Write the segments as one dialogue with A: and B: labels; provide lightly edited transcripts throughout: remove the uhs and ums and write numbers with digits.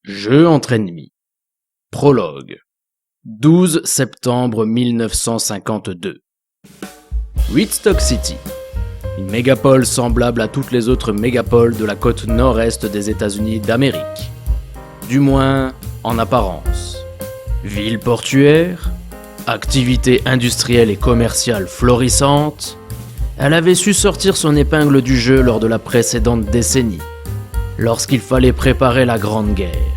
A: Jeu entre ennemis. Prologue. 12 septembre 1952. Whitstock City. Une mégapole semblable à toutes les autres mégapoles de la côte nord-est des États-Unis d'Amérique. Du moins, en apparence. Ville portuaire, activité industrielle et commerciale florissante, elle avait su sortir son épingle du jeu lors de la précédente décennie, lorsqu'il fallait préparer la Grande Guerre.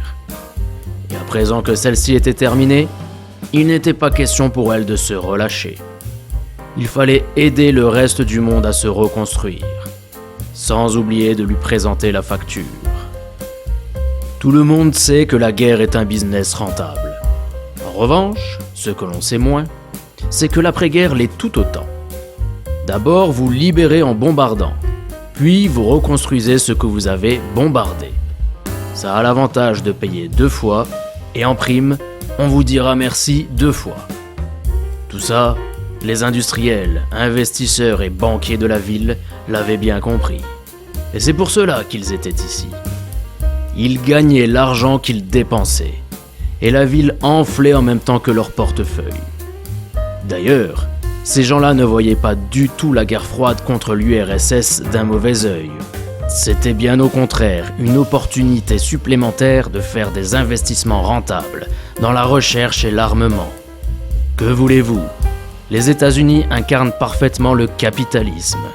A: Et à présent que celle-ci était terminée, il n'était pas question pour elle de se relâcher. Il fallait aider le reste du monde à se reconstruire, sans oublier de lui présenter la facture. Tout le monde sait que la guerre est un business rentable. En revanche, ce que l'on sait moins, c'est que l'après-guerre l'est tout autant. D'abord, vous libérez en bombardant, puis vous reconstruisez ce que vous avez bombardé. Ça a l'avantage de payer 2 fois, et en prime, on vous dira merci 2 fois. Tout ça, les industriels, investisseurs et banquiers de la ville l'avaient bien compris. Et c'est pour cela qu'ils étaient ici. Ils gagnaient l'argent qu'ils dépensaient, et la ville enflait en même temps que leur portefeuille. D'ailleurs, ces gens-là ne voyaient pas du tout la guerre froide contre l'URSS d'un mauvais œil. C'était bien au contraire une opportunité supplémentaire de faire des investissements rentables dans la recherche et l'armement. Que voulez-vous ? Les États-Unis incarnent parfaitement le capitalisme,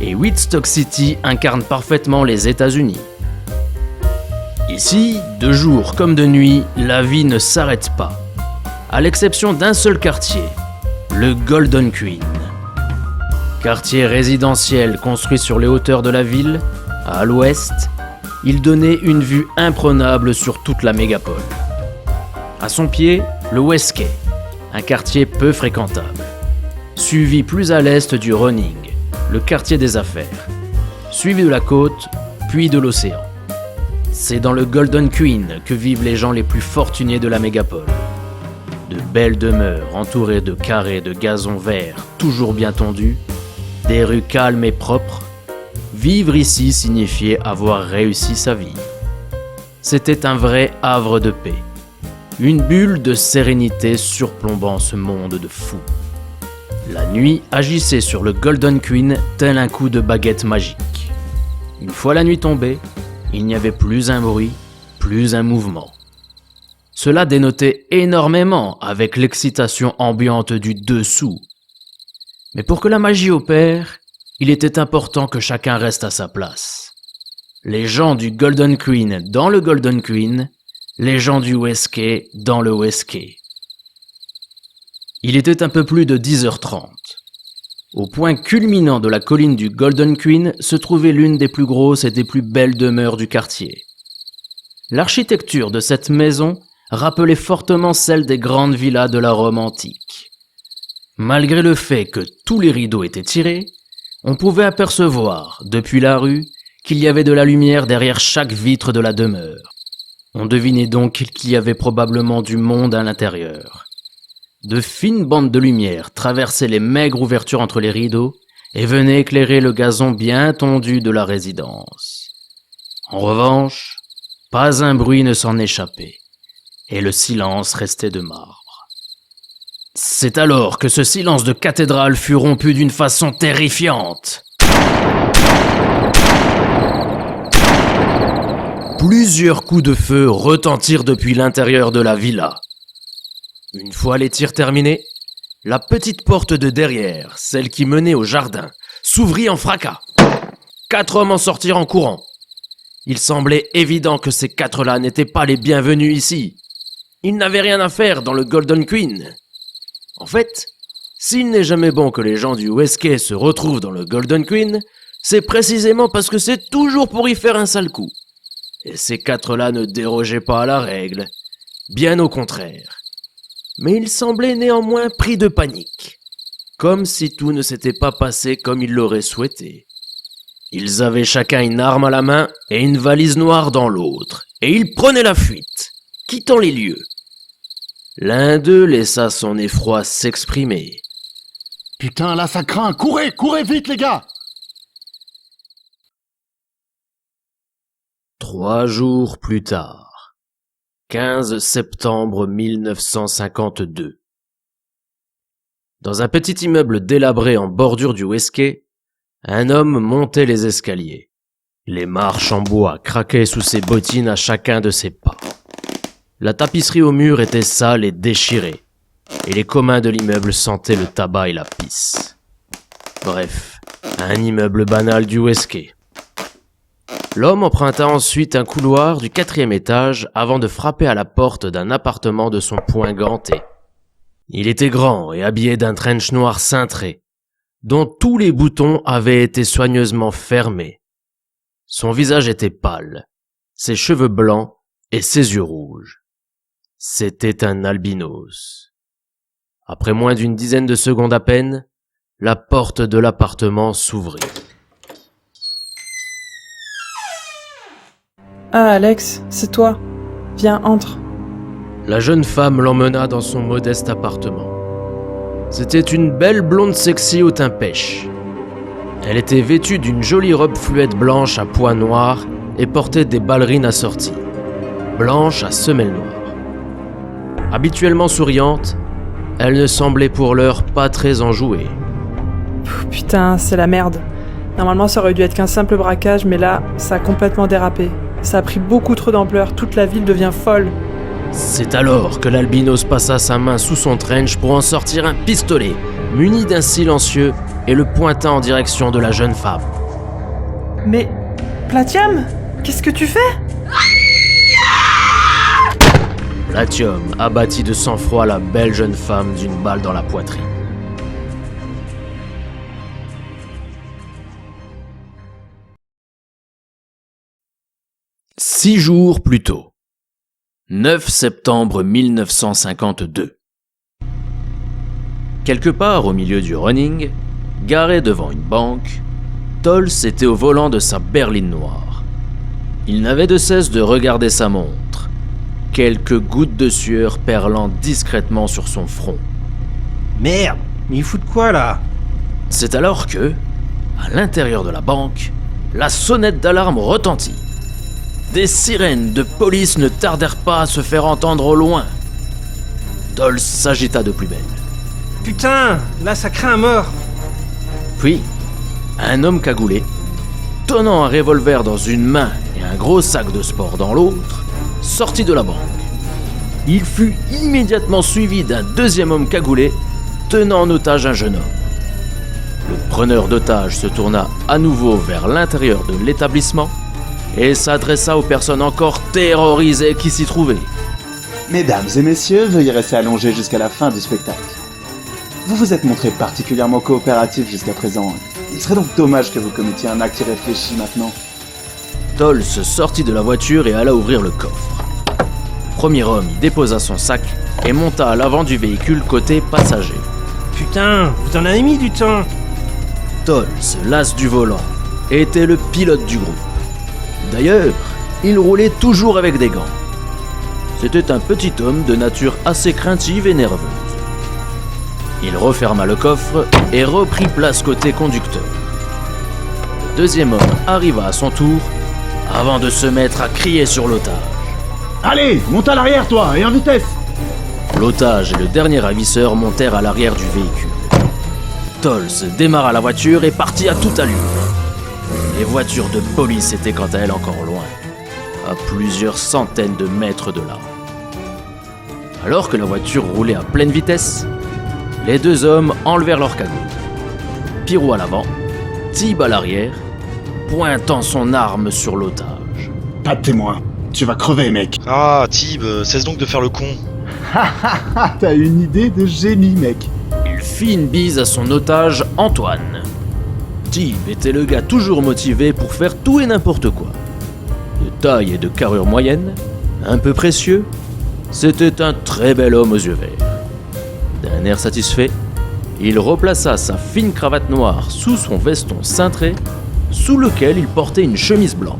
A: et Whitstock City incarne parfaitement les États-Unis. Ici, de jour comme de nuit, la vie ne s'arrête pas, à l'exception d'un seul quartier, le Golden Queen. Quartier résidentiel construit sur les hauteurs de la ville, à l'ouest, il donnait une vue imprenable sur toute la mégapole. À son pied, le West Quay, un quartier peu fréquentable, suivi plus à l'est du Running, le quartier des affaires, suivi de la côte, puis de l'océan. C'est dans le Golden Queen que vivent les gens les plus fortunés de la mégapole. De belles demeures entourées de carrés de gazon vert toujours bien tondus, des rues calmes et propres. Vivre ici signifiait avoir réussi sa vie. C'était un vrai havre de paix, une bulle de sérénité surplombant ce monde de fous. La nuit agissait sur le Golden Queen tel un coup de baguette magique. Une fois la nuit tombée, il n'y avait plus un bruit, plus un mouvement. Cela dénotait énormément avec l'excitation ambiante du dessous. Mais pour que la magie opère, il était important que chacun reste à sa place. Les gens du Golden Queen dans le Golden Queen, les gens du West Quay dans le West Quay. Il était un peu plus de 10h30. Au point culminant de la colline du Golden Queen se trouvait l'une des plus grosses et des plus belles demeures du quartier. L'architecture de cette maison rappelait fortement celle des grandes villas de la Rome antique. Malgré le fait que tous les rideaux étaient tirés, on pouvait apercevoir, depuis la rue, qu'il y avait de la lumière derrière chaque vitre de la demeure. On devinait donc qu'il y avait probablement du monde à l'intérieur. De fines bandes de lumière traversaient les maigres ouvertures entre les rideaux et venaient éclairer le gazon bien tondu de la résidence. En revanche, pas un bruit ne s'en échappait, et le silence restait de marbre. C'est alors que ce silence de cathédrale fut rompu d'une façon terrifiante. Plusieurs coups de feu retentirent depuis l'intérieur de la villa. Une fois les tirs terminés, la petite porte de derrière, celle qui menait au jardin, s'ouvrit en fracas. 4 hommes en sortirent en courant. Il semblait évident que ces 4-là n'étaient pas les bienvenus ici. Ils n'avaient rien à faire dans le Golden Queen. En fait, s'il n'est jamais bon que les gens du West Quay se retrouvent dans le Golden Queen, c'est précisément parce que c'est toujours pour y faire un sale coup. Et ces 4-là ne dérogeaient pas à la règle, bien au contraire. Mais ils semblaient néanmoins pris de panique, comme si tout ne s'était pas passé comme ils l'auraient souhaité. Ils avaient chacun une arme à la main et une valise noire dans l'autre, et ils prenaient la fuite, quittant les lieux. L'un d'eux laissa son effroi s'exprimer.
B: « Putain, là ça craint! Courez! Courez vite, les gars !»
A: 3 jours plus tard. 15 septembre 1952. Dans un petit immeuble délabré en bordure du Westquay, un homme montait les escaliers. Les marches en bois craquaient sous ses bottines à chacun de ses pas. La tapisserie au mur était sale et déchirée, et les communs de l'immeuble sentaient le tabac et la pisse. Bref, un immeuble banal du Westquay. L'homme emprunta ensuite un couloir du 4e étage avant de frapper à la porte d'un appartement de son poing ganté. Il était grand et habillé d'un trench noir cintré, dont tous les boutons avaient été soigneusement fermés. Son visage était pâle, ses cheveux blancs et ses yeux rouges. C'était un albinos. Après moins d'une dizaine de secondes à peine, la porte de l'appartement s'ouvrit.
C: Ah Alex, c'est toi. Viens, entre.
A: La jeune femme l'emmena dans son modeste appartement. C'était une belle blonde sexy au teint pêche. Elle était vêtue d'une jolie robe fluette blanche à pois noirs et portait des ballerines assorties, blanches à semelles noires. Habituellement souriante, elle ne semblait pour l'heure pas très enjouée.
C: Putain, c'est la merde. Normalement, ça aurait dû être qu'un simple braquage, mais là, ça a complètement dérapé. Ça a pris beaucoup trop d'ampleur, toute la ville devient folle.
A: C'est alors que l'albinos passa sa main sous son trench pour en sortir un pistolet, muni d'un silencieux, et le pointa en direction de la jeune femme.
C: Mais... Platium, qu'est-ce que tu fais ?
A: Platium abattit de sang-froid la belle jeune femme d'une balle dans la poitrine. Six jours plus tôt. 9 septembre 1952. Quelque part au milieu du running, garé devant une banque, Tols était au volant de sa berline noire. Il n'avait de cesse de regarder sa montre, quelques gouttes de sueur perlant discrètement sur son front.
D: Merde, mais il fout de quoi là ?
A: C'est alors que, à l'intérieur de la banque, la sonnette d'alarme retentit. Des sirènes de police ne tardèrent pas à se faire entendre au loin. Tols s'agita de plus belle.
D: Putain, là ça craint à mort.
A: Puis, un homme cagoulé, tenant un revolver dans une main et un gros sac de sport dans l'autre, sortit de la banque. Il fut immédiatement suivi d'un deuxième homme cagoulé, tenant en otage un jeune homme. Le preneur d'otage se tourna à nouveau vers l'intérieur de l'établissement et s'adressa aux personnes encore terrorisées qui s'y trouvaient.
E: Mesdames et messieurs, veuillez rester allongés jusqu'à la fin du spectacle. Vous vous êtes montré particulièrement coopératif jusqu'à présent. Il serait donc dommage que vous commettiez un acte irréfléchi maintenant.
A: Tols sortit de la voiture et alla ouvrir le coffre. Le premier homme y déposa son sac et monta à l'avant du véhicule côté passager.
D: Putain, vous en avez mis du temps.
A: Tols, las du volant, était le pilote du groupe. D'ailleurs, il roulait toujours avec des gants. C'était un petit homme de nature assez craintive et nerveuse. Il referma le coffre et reprit place côté conducteur. Le deuxième homme arriva à son tour avant de se mettre à crier sur l'otage.
B: Allez, monte à l'arrière toi, et en vitesse.
A: L'otage et le dernier ravisseur montèrent à l'arrière du véhicule. Tols démarra la voiture et partit à toute allure. Les voitures de police étaient quant à elles encore loin, à plusieurs centaines de mètres de là. Alors que la voiture roulait à pleine vitesse, les deux hommes enlevèrent leur cagoule. Pirou à l'avant, Tib à l'arrière, pointant son arme sur l'otage.
B: Pas de témoin. Tu vas crever, mec.
F: Ah, Tib, cesse donc de faire le con.
B: Ah, t'as une idée de génie, mec.
A: Il fit une bise à son otage Antoine. Tib était le gars toujours motivé pour faire tout et n'importe quoi. De taille et de carrure moyenne, un peu précieux, c'était un très bel homme aux yeux verts. D'un air satisfait, il replaça sa fine cravate noire sous son veston cintré, sous lequel il portait une chemise blanche.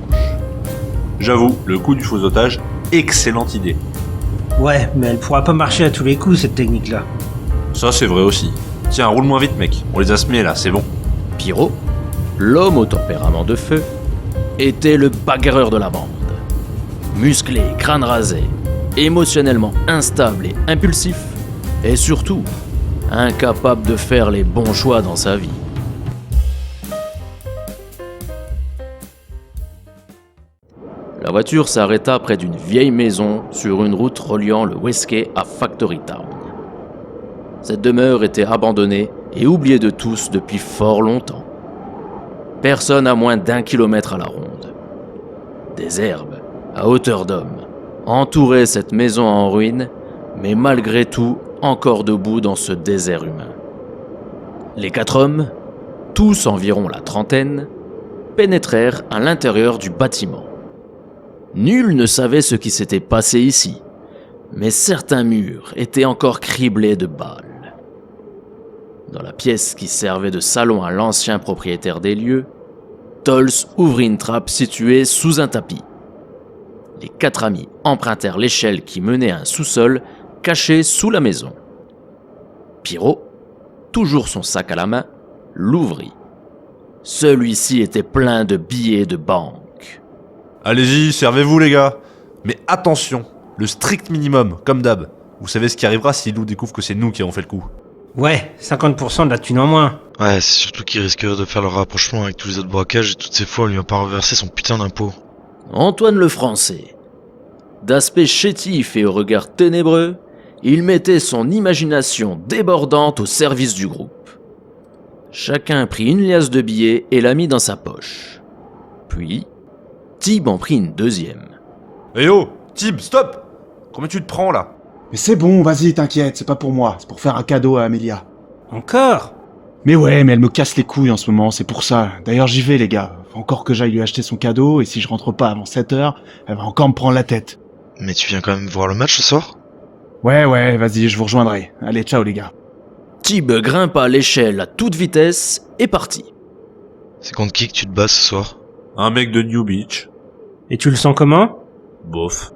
G: J'avoue, le coup du faux otage, excellente idée.
D: Ouais, mais elle pourra pas marcher à tous les coups cette technique-là.
G: Ça c'est vrai aussi. Tiens, roule moins vite mec, on les a semés là, c'est bon.
A: Pirot, l'homme au tempérament de feu, était le bagarreur de la bande. Musclé, crâne rasé, émotionnellement instable et impulsif, et surtout, incapable de faire les bons choix dans sa vie. La voiture s'arrêta près d'une vieille maison sur une route reliant le Westquay à Factory Town. Cette demeure était abandonnée et oubliée de tous depuis fort longtemps. Personne à moins d'1 kilomètre à la ronde. Des herbes, à hauteur d'homme, entouraient cette maison en ruine, mais malgré tout encore debout dans ce désert humain. Les 4 hommes, tous environ la trentaine, pénétrèrent à l'intérieur du bâtiment. Nul ne savait ce qui s'était passé ici, mais certains murs étaient encore criblés de balles. Dans la pièce qui servait de salon à l'ancien propriétaire des lieux, Tols ouvrit une trappe située sous un tapis. Les 4 amis empruntèrent l'échelle qui menait à un sous-sol caché sous la maison. Pirot, toujours son sac à la main, l'ouvrit. Celui-ci était plein de billets de banque.
G: Allez-y, servez-vous les gars. Mais attention, le strict minimum, comme d'hab. Vous savez ce qui arrivera si Lou découvre que c'est nous qui avons fait le coup.
D: Ouais, 50% de la thune en moins.
F: Ouais, c'est surtout qu'il risquerait de faire le rapprochement avec tous les autres braquages et toutes ces fois on lui a pas reversé son putain d'impôt.
A: Antoine le Français. D'aspect chétif et au regard ténébreux, il mettait son imagination débordante au service du groupe. Chacun prit une liasse de billets et la mit dans sa poche. Puis, Tib en prit une deuxième.
G: Eh oh, Tib, stop. Combien tu te prends là?
B: Mais c'est bon, vas-y, t'inquiète, c'est pas pour moi, c'est pour faire un cadeau à Amélia.
D: Encore?
B: Mais ouais, mais elle me casse les couilles en ce moment, c'est pour ça. D'ailleurs, j'y vais, les gars. Faut encore que j'aille lui acheter son cadeau, et si je rentre pas avant 7h, elle va encore me prendre la tête.
F: Mais tu viens quand même voir le match ce soir?
B: Ouais, vas-y, je vous rejoindrai. Allez, ciao, les gars.
A: Tib grimpa l'échelle à toute vitesse et partit.
F: C'est contre qui que tu te bats ce soir?
G: Un mec de New Beach.
D: Et tu le sens comment?
G: Bof.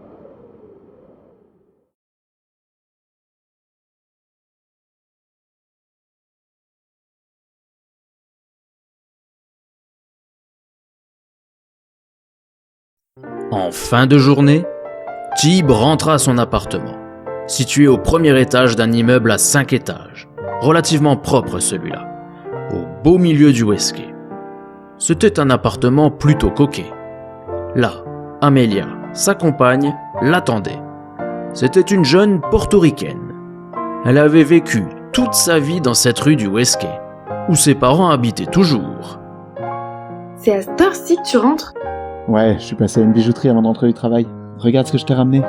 A: En fin de journée, Tib rentra à son appartement, situé au premier étage d'un immeuble à 5 étages, relativement propre celui-là, au beau milieu du Westquay. C'était un appartement plutôt coquet. Là, Amélia, sa compagne, l'attendait. C'était une jeune portoricaine. Elle avait vécu toute sa vie dans cette rue du Westquay, où ses parents habitaient toujours.
H: C'est à cette heure-ci que tu rentres?
E: Ouais, je suis passé à une bijouterie avant d'entrer du travail. Regarde ce que je t'ai ramené.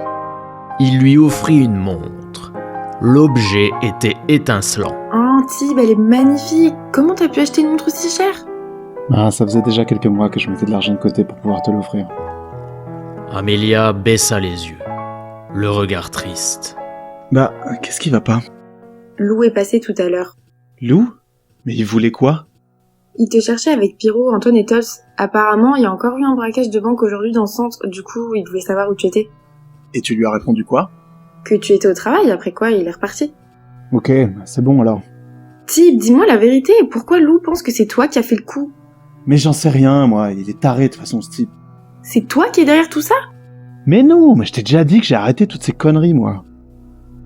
A: Il lui offrit une montre. L'objet était étincelant.
H: Oh, Tib, elle est magnifique. Comment t'as pu acheter une montre aussi chère?
E: Ah, ça faisait déjà quelques mois que je mettais de l'argent de côté pour pouvoir te l'offrir.
A: Amélia baissa les yeux, le regard triste.
B: Bah, qu'est-ce qui va pas?
H: Lou est passé tout à l'heure.
B: Lou? Mais il voulait quoi?
H: Il te cherchait avec Pirot, Antoine et Tols. Apparemment, il y a encore eu un braquage de banque aujourd'hui dans le centre, du coup, il voulait savoir où tu étais.
B: Et tu lui as répondu quoi?
H: Que tu étais au travail, après quoi, il est reparti.
E: Ok, c'est bon alors.
H: Tib, dis-moi la vérité, pourquoi Lou pense que c'est toi qui as fait le coup?
E: Mais j'en sais rien, moi, il est taré de toute façon ce type.
H: C'est toi qui es derrière tout ça?
E: Mais non, mais je t'ai déjà dit que j'ai arrêté toutes ces conneries, moi.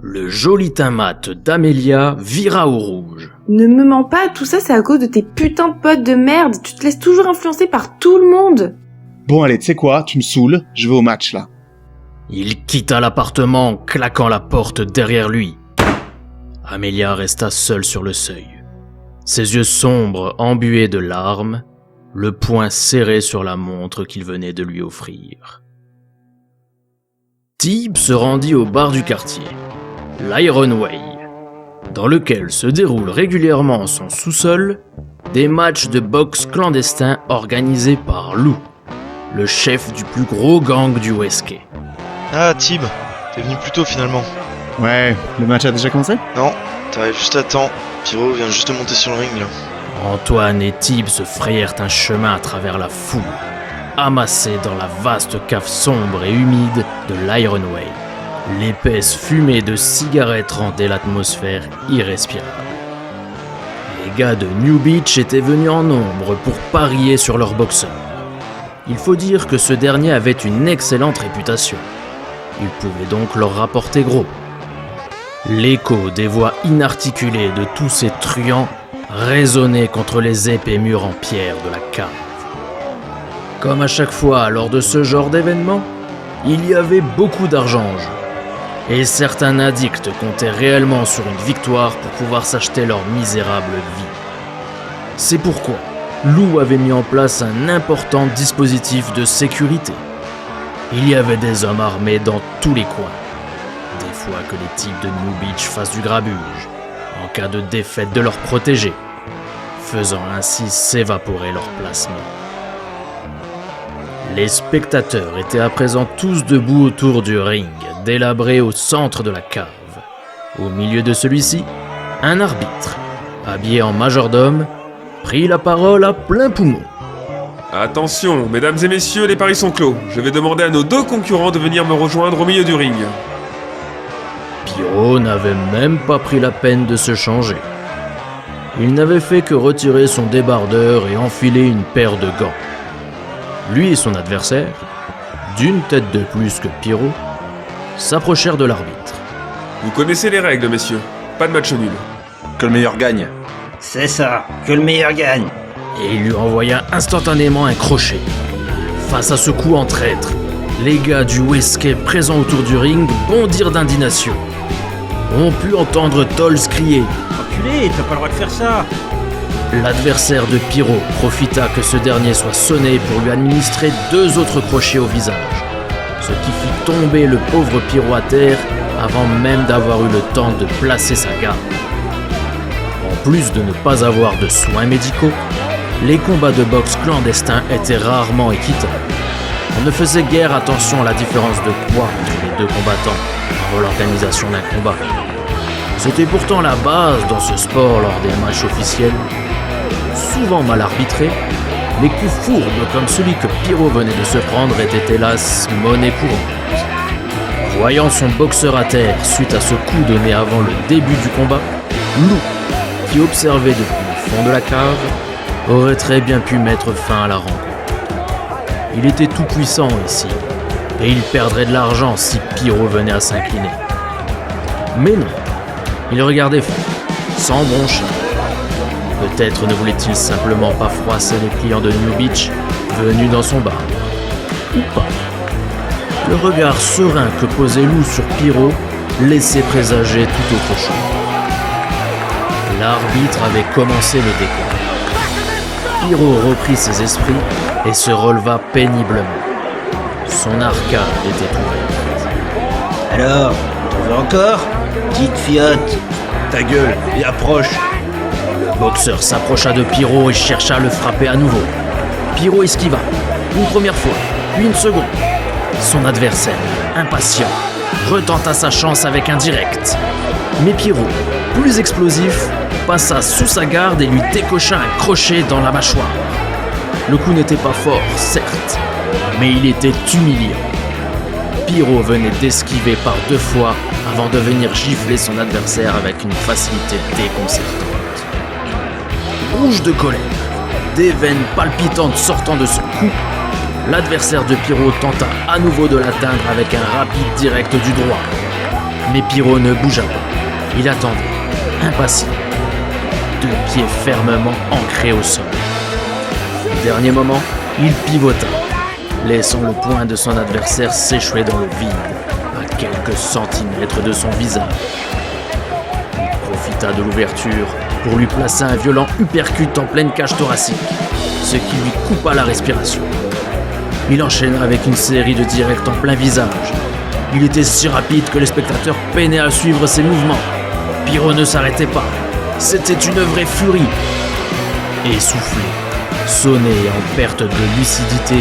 A: Le joli teint mat d'Amélia vira au rouge.
H: Ne me mens pas, tout ça c'est à cause de tes putains de potes de merde, tu te laisses toujours influencer par tout le monde.
B: Bon, allez, tu sais quoi? Tu me saoules, je vais au match, là.
A: Il quitta l'appartement en claquant la porte derrière lui. Amélia resta seule sur le seuil. Ses yeux sombres embués de larmes, le poing serré sur la montre qu'il venait de lui offrir. Tib se rendit au bar du quartier, l'Iron Way, dans lequel se déroulent régulièrement en son sous-sol des matchs de boxe clandestins organisés par Lou, le chef du plus gros gang du Westquay.
F: Ah Tib, t'es venu plus tôt finalement.
B: Ouais, le match a déjà commencé?
F: Non, t'arrives juste à temps. Pirot vient juste de monter sur le ring là.
A: Antoine et Tib se frayèrent un chemin à travers la foule, amassés dans la vaste cave sombre et humide de l'Iron Way. L'épaisse fumée de cigarettes rendait l'atmosphère irrespirable. Les gars de New Beach étaient venus en nombre pour parier sur leur boxeur. Il faut dire que ce dernier avait une excellente réputation. Il pouvait donc leur rapporter gros. L'écho des voix inarticulées de tous ces truands résonnait contre les épais murs en pierre de la cave. Comme à chaque fois lors de ce genre d'événement, il y avait beaucoup d'argent en jeu. Et certains addicts comptaient réellement sur une victoire pour pouvoir s'acheter leur misérable vie. C'est pourquoi Lou avait mis en place un important dispositif de sécurité. Il y avait des hommes armés dans tous les coins. Des fois que les types de New Beach fassent du grabuge, en cas de défaite de leurs protégés, faisant ainsi s'évaporer leur placement. Les spectateurs étaient à présent tous debout autour du ring, délabré au centre de la cave. Au milieu de celui-ci, un arbitre, habillé en majordome, prit la parole à plein poumon.
I: Attention, mesdames et messieurs, les paris sont clos. Je vais demander à nos 2 concurrents de venir me rejoindre au milieu du ring.
A: Pierrot n'avait même pas pris la peine de se changer. Il n'avait fait que retirer son débardeur et enfiler une paire de gants. Lui et son adversaire, d'une tête de plus que Pierrot, s'approchèrent de l'arbitre.
I: Vous connaissez les règles, messieurs. Pas de match nul.
G: Que le meilleur gagne.
D: C'est ça, que le meilleur gagne.
A: Et il lui envoya instantanément un crochet. Face à ce coup en traître, les gars du Westgate présents autour du ring bondirent d'indignation. On put entendre Tolls crier
D: « Enculé, t'as pas le droit de faire ça !»
A: L'adversaire de Pierrot profita que ce dernier soit sonné pour lui administrer 2 autres crochets au visage, ce qui fit tomber le pauvre Pierrot à terre avant même d'avoir eu le temps de placer sa garde. En plus de ne pas avoir de soins médicaux, les combats de boxe clandestins étaient rarement équitables. On ne faisait guère attention à la différence de poids entre les 2 combattants avant l'organisation d'un combat. C'était pourtant la base dans ce sport lors des matchs officiels. Souvent mal arbitrés, les coups fourbes comme celui que Pierrot venait de se prendre étaient hélas monnaie courante. Voyant son boxeur à terre suite à ce coup donné avant le début du combat, Lou, qui observait depuis le fond de la cave, aurait très bien pu mettre fin à la rencontre. Il était tout puissant ici, et il perdrait de l'argent si Pierrot venait à s'incliner. Mais non, il regardait faire, sans broncher. Peut-être ne voulait-il simplement pas froisser les clients de New Beach venus dans son bar. Ou pas. Le regard serein que posait Lou sur Pierrot laissait présager tout autre chose. L'arbitre avait commencé le décompte. Pierrot reprit ses esprits et se releva péniblement. Son arcade était ouverte.
D: Alors, t'en veux encore? Petite fiotte.
G: Ta gueule et approche.
A: Le boxeur s'approcha de Pierrot et chercha à le frapper à nouveau. Pierrot esquiva, une première fois, puis une seconde. Son adversaire, impatient, retenta sa chance avec un direct. Mais Pierrot, plus explosif, passa sous sa garde et lui décocha un crochet dans la mâchoire. Le coup n'était pas fort, certes, mais il était humiliant. Pierrot venait d'esquiver par 2 fois avant de venir gifler son adversaire avec une facilité déconcertante. Rouge de colère, des veines palpitantes sortant de son cou, l'adversaire de Pierrot tenta à nouveau de l'atteindre avec un rapide direct du droit. Mais Pierrot ne bougea pas. Il attendait, impatient, 2 pieds fermement ancrés au sol. Au dernier moment, il pivota, laissant le poing de son adversaire s'échouer dans le vide, à quelques centimètres de son visage. Il profita de l'ouverture pour lui placer un violent uppercut en pleine cage thoracique, ce qui lui coupa la respiration. Il enchaîna avec une série de directs en plein visage. Il était si rapide que les spectateurs peinaient à suivre ses mouvements. Pierrot ne s'arrêtait pas. C'était une vraie furie. Essoufflé, sonné et en perte de lucidité,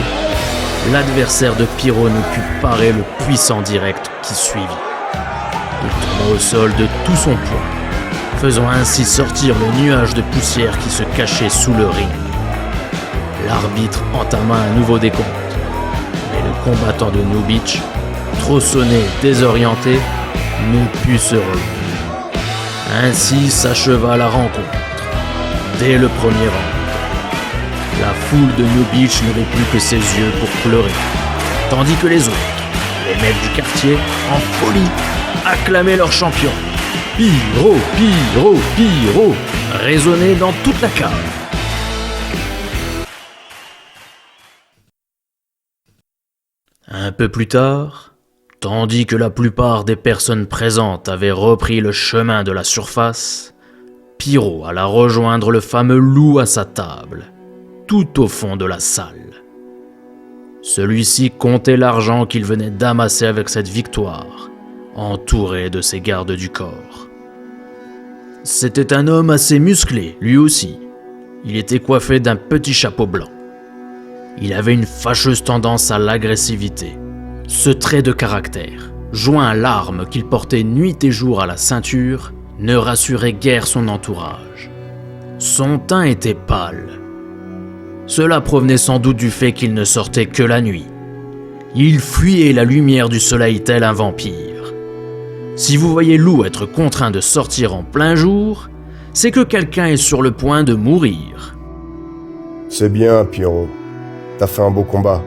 A: l'adversaire de Pierrot ne put parer le puissant direct qui suivit. Il tomba au sol de tout son poids, faisant ainsi sortir le nuage de poussière qui se cachait sous le ring. L'arbitre entama un nouveau décompte, mais le combattant de New Beach, trop sonné et désorienté, ne put se relever. Ainsi s'acheva la rencontre. Dès le premier round, la foule de New Beach n'avait plus que ses yeux pour pleurer, tandis que les autres, Les mecs du quartier, en folie, acclamaient leur champion. Pyro, Pyro, Pyro, résonnait dans toute la cave. Un peu plus tard, tandis que la plupart des personnes présentes avaient repris le chemin de la surface, Pyro alla rejoindre le fameux loup à sa table, tout au fond de la salle. Celui-ci comptait l'argent qu'il venait d'amasser avec cette victoire, entouré de ses gardes du corps. C'était un homme assez musclé, lui aussi. Il était coiffé d'un petit chapeau blanc. Il avait une fâcheuse tendance à l'agressivité. Ce trait de caractère, joint à l'arme qu'il portait nuit et jour à la ceinture, ne rassurait guère son entourage. Son teint était pâle. Cela provenait sans doute du fait qu'il ne sortait que la nuit. Il fuyait la lumière du soleil tel un vampire. Si vous voyez Lou être contraint de sortir en plein jour, c'est que quelqu'un est sur le point de mourir.
J: C'est bien, Pyro. T'as fait un beau combat.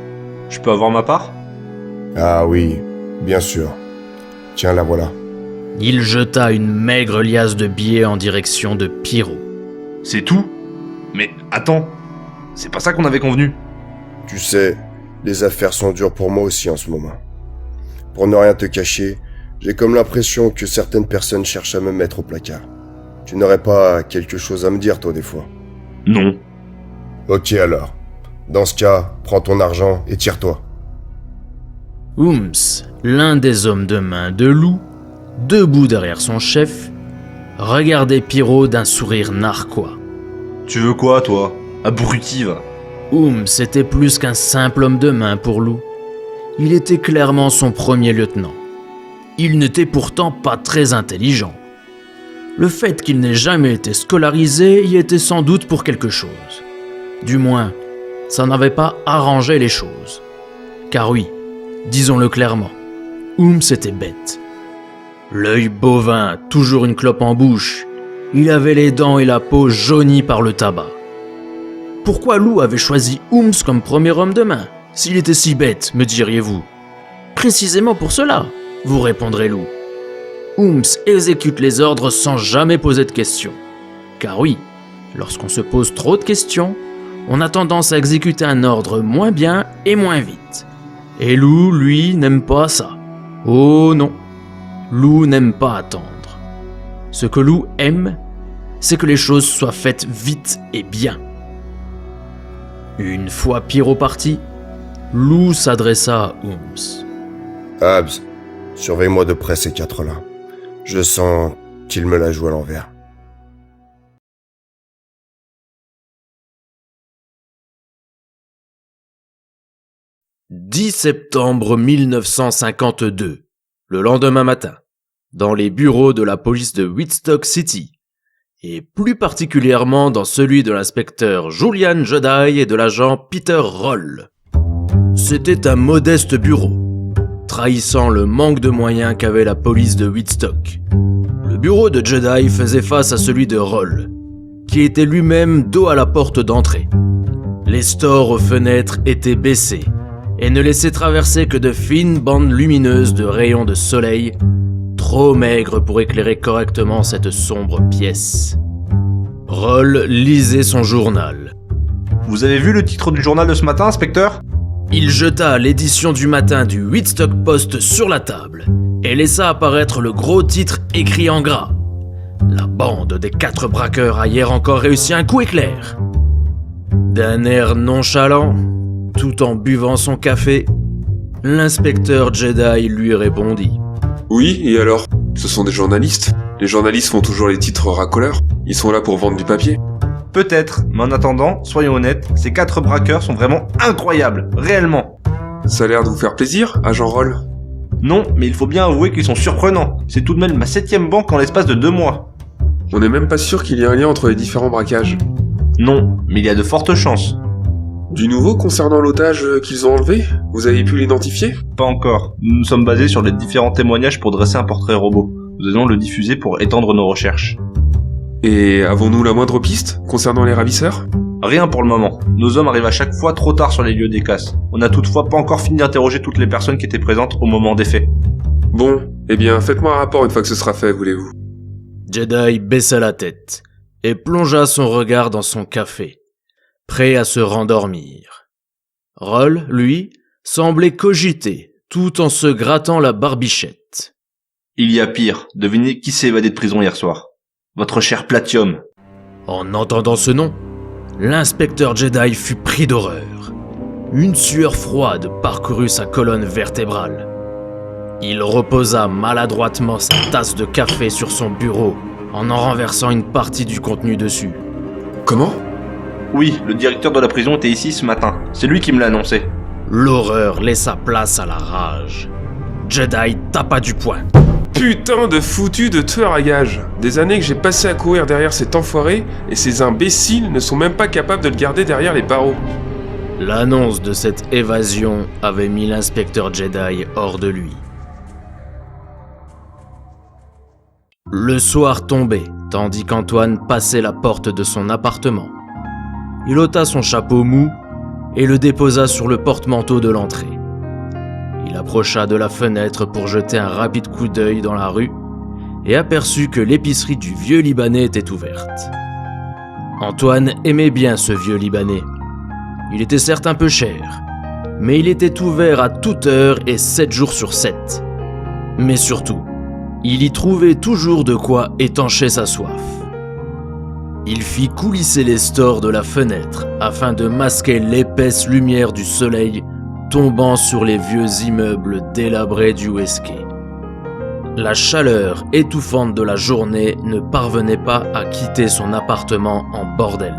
G: Je peux avoir ma part?
J: Ah oui, bien sûr. Tiens, la voilà.
A: Il jeta une maigre liasse de billets en direction de Pyro.
G: C'est tout? Mais attends, c'est pas ça qu'on avait convenu.
J: Tu sais, les affaires sont dures pour moi aussi en ce moment. Pour ne rien te cacher, j'ai comme l'impression que certaines personnes cherchent à me mettre au placard. Tu n'aurais pas quelque chose à me dire, toi, des fois?
G: Non.
J: Ok alors. Dans ce cas, prends ton argent et tire-toi.
A: Ooms, l'un des hommes de main de Lou, debout derrière son chef, regardait Pyro d'un sourire narquois.
G: Tu veux quoi, toi? Abruti, va.
A: Ooms était plus qu'un simple homme de main pour Lou. Il était clairement son premier lieutenant. Il n'était pourtant pas très intelligent. Le fait qu'il n'ait jamais été scolarisé y était sans doute pour quelque chose. Du moins, ça n'avait pas arrangé les choses. Car oui, disons-le clairement, Ooms était bête. L'œil bovin, toujours une clope en bouche, il avait les dents et la peau jaunies par le tabac. Pourquoi Lou avait choisi Ooms comme premier homme de main, s'il était si bête, me diriez-vous? Précisément pour cela, vous répondrez Lou. Ooms exécute les ordres sans jamais poser de questions. Car oui, lorsqu'on se pose trop de questions, on a tendance à exécuter un ordre moins bien et moins vite. Et Lou, lui, n'aime pas ça. Oh non, Lou n'aime pas attendre. Ce que Lou aime, c'est que les choses soient faites vite et bien. Une fois Pyro parti, Lou s'adressa à Ooms.
J: Abs, surveille-moi de près ces quatre-là. Je sens qu'il me la joue à l'envers. «
A: 10 septembre 1952, le lendemain matin, dans les bureaux de la police de Woodstock City, et plus particulièrement dans celui de l'inspecteur Julian Jedi et de l'agent Peter Roll. C'était un modeste bureau, trahissant le manque de moyens qu'avait la police de Woodstock. Le bureau de Jedi faisait face à celui de Roll, qui était lui-même dos à la porte d'entrée. Les stores aux fenêtres étaient baissés, et ne laissait traverser que de fines bandes lumineuses de rayons de soleil, trop maigres pour éclairer correctement cette sombre pièce. Roll lisait son journal.
G: Vous avez vu le titre du journal de ce matin, inspecteur?
A: Il jeta l'édition du matin du Woodstock Post sur la table et laissa apparaître le gros titre écrit en gras. La bande des 4 braqueurs a hier encore réussi un coup éclair. D'un air nonchalant, tout en buvant son café, l'inspecteur Jedi lui répondit.
I: Oui, et alors? Ce sont des journalistes. Les journalistes font toujours les titres racoleurs. Ils sont là pour vendre du papier.
G: Peut-être, mais en attendant, soyons honnêtes, ces 4 braqueurs sont vraiment incroyables, réellement.
I: Ça a l'air de vous faire plaisir, agent Roll?
G: Non, mais il faut bien avouer qu'ils sont surprenants. C'est tout de même ma 7e banque en l'espace de 2 mois.
I: On n'est même pas sûr qu'il y ait un lien entre les différents braquages.
G: Non, mais il y a de fortes chances.
I: Du nouveau concernant l'otage qu'ils ont enlevé? Vous avez pu l'identifier?
G: Pas encore. Nous nous sommes basés sur les différents témoignages pour dresser un portrait robot. Nous allons le diffuser pour étendre nos recherches.
I: Et avons-nous la moindre piste concernant les ravisseurs?
K: Rien pour le moment. Nos hommes arrivent à chaque fois trop tard sur les lieux des casses. On n'a toutefois pas encore fini d'interroger toutes les personnes qui étaient présentes au moment des faits.
I: Bon, eh bien, faites-moi un rapport une fois que ce sera fait, voulez-vous.
A: Jedi baissa la tête et plongea son regard dans son café, prêt à se rendormir. Roll, lui, semblait cogiter, tout en se grattant la barbichette.
K: Il y a pire. Devinez qui s'est évadé de prison hier soir. Votre cher Platium.
A: En entendant ce nom, l'inspecteur Jedi fut pris d'horreur. Une sueur froide parcourut sa colonne vertébrale. Il reposa maladroitement sa tasse de café sur son bureau en renversant une partie du contenu dessus.
I: Comment ?
K: Oui, le directeur de la prison était ici ce matin. C'est lui qui me l'a annoncé.
A: L'horreur laissa place à la rage. Jedi tapa du poing.
I: Putain de foutu de tueur à gages. Des années que j'ai passé à courir derrière cet enfoiré, et ces imbéciles ne sont même pas capables de le garder derrière les barreaux.
A: L'annonce de cette évasion avait mis l'inspecteur Jedi hors de lui. Le soir tombait, tandis qu'Antoine passait la porte de son appartement. Il ôta son chapeau mou et le déposa sur le porte-manteau de l'entrée. Il approcha de la fenêtre pour jeter un rapide coup d'œil dans la rue et aperçut que l'épicerie du vieux Libanais était ouverte. Antoine aimait bien ce vieux Libanais. Il était certes un peu cher, mais il était ouvert à toute heure et 7 jours sur 7. Mais surtout, il y trouvait toujours de quoi étancher sa soif. Il fit coulisser les stores de la fenêtre afin de masquer l'épaisse lumière du soleil tombant sur les vieux immeubles délabrés du Westgate. La chaleur étouffante de la journée ne parvenait pas à quitter son appartement en bordel.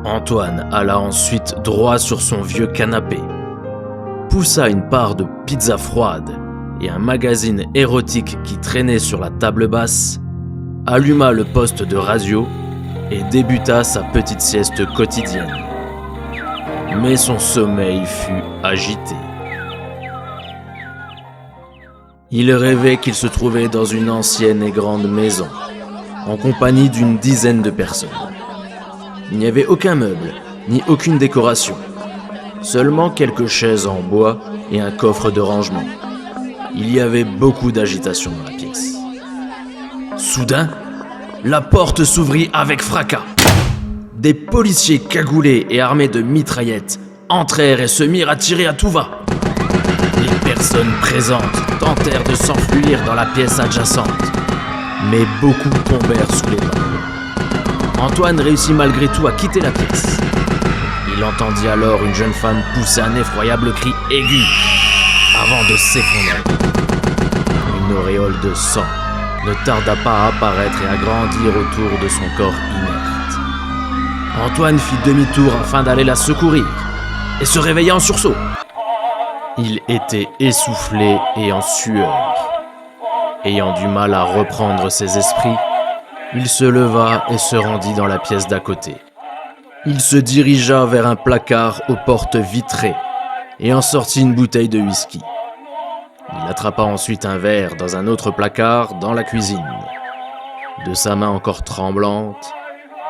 A: Antoine alla ensuite droit sur son vieux canapé, poussa une part de pizza froide et un magazine érotique qui traînait sur la table basse, alluma le poste de radio et débuta sa petite sieste quotidienne. Mais son sommeil fut agité. Il rêvait qu'il se trouvait dans une ancienne et grande maison, en compagnie d'une dizaine de personnes. Il n'y avait aucun meuble, ni aucune décoration, seulement quelques chaises en bois et un coffre de rangement. Il y avait beaucoup d'agitation dans la pièce. Soudain, la porte s'ouvrit avec fracas. Des policiers cagoulés et armés de mitraillettes entrèrent et se mirent à tirer à tout va. Les personnes présentes tentèrent de s'enfuir dans la pièce adjacente, mais beaucoup tombèrent sous les balles. Antoine réussit malgré tout à quitter la pièce. Il entendit alors une jeune femme pousser un effroyable cri aigu avant de s'effondrer. Une auréole de sang ne tarda pas à apparaître et à grandir autour de son corps inerte. Antoine fit demi-tour afin d'aller la secourir et se réveilla en sursaut. Il était essoufflé et en sueur. Ayant du mal à reprendre ses esprits, il se leva et se rendit dans la pièce d'à côté. Il se dirigea vers un placard aux portes vitrées et en sortit une bouteille de whisky. Il attrapa ensuite un verre dans un autre placard dans la cuisine. De sa main encore tremblante,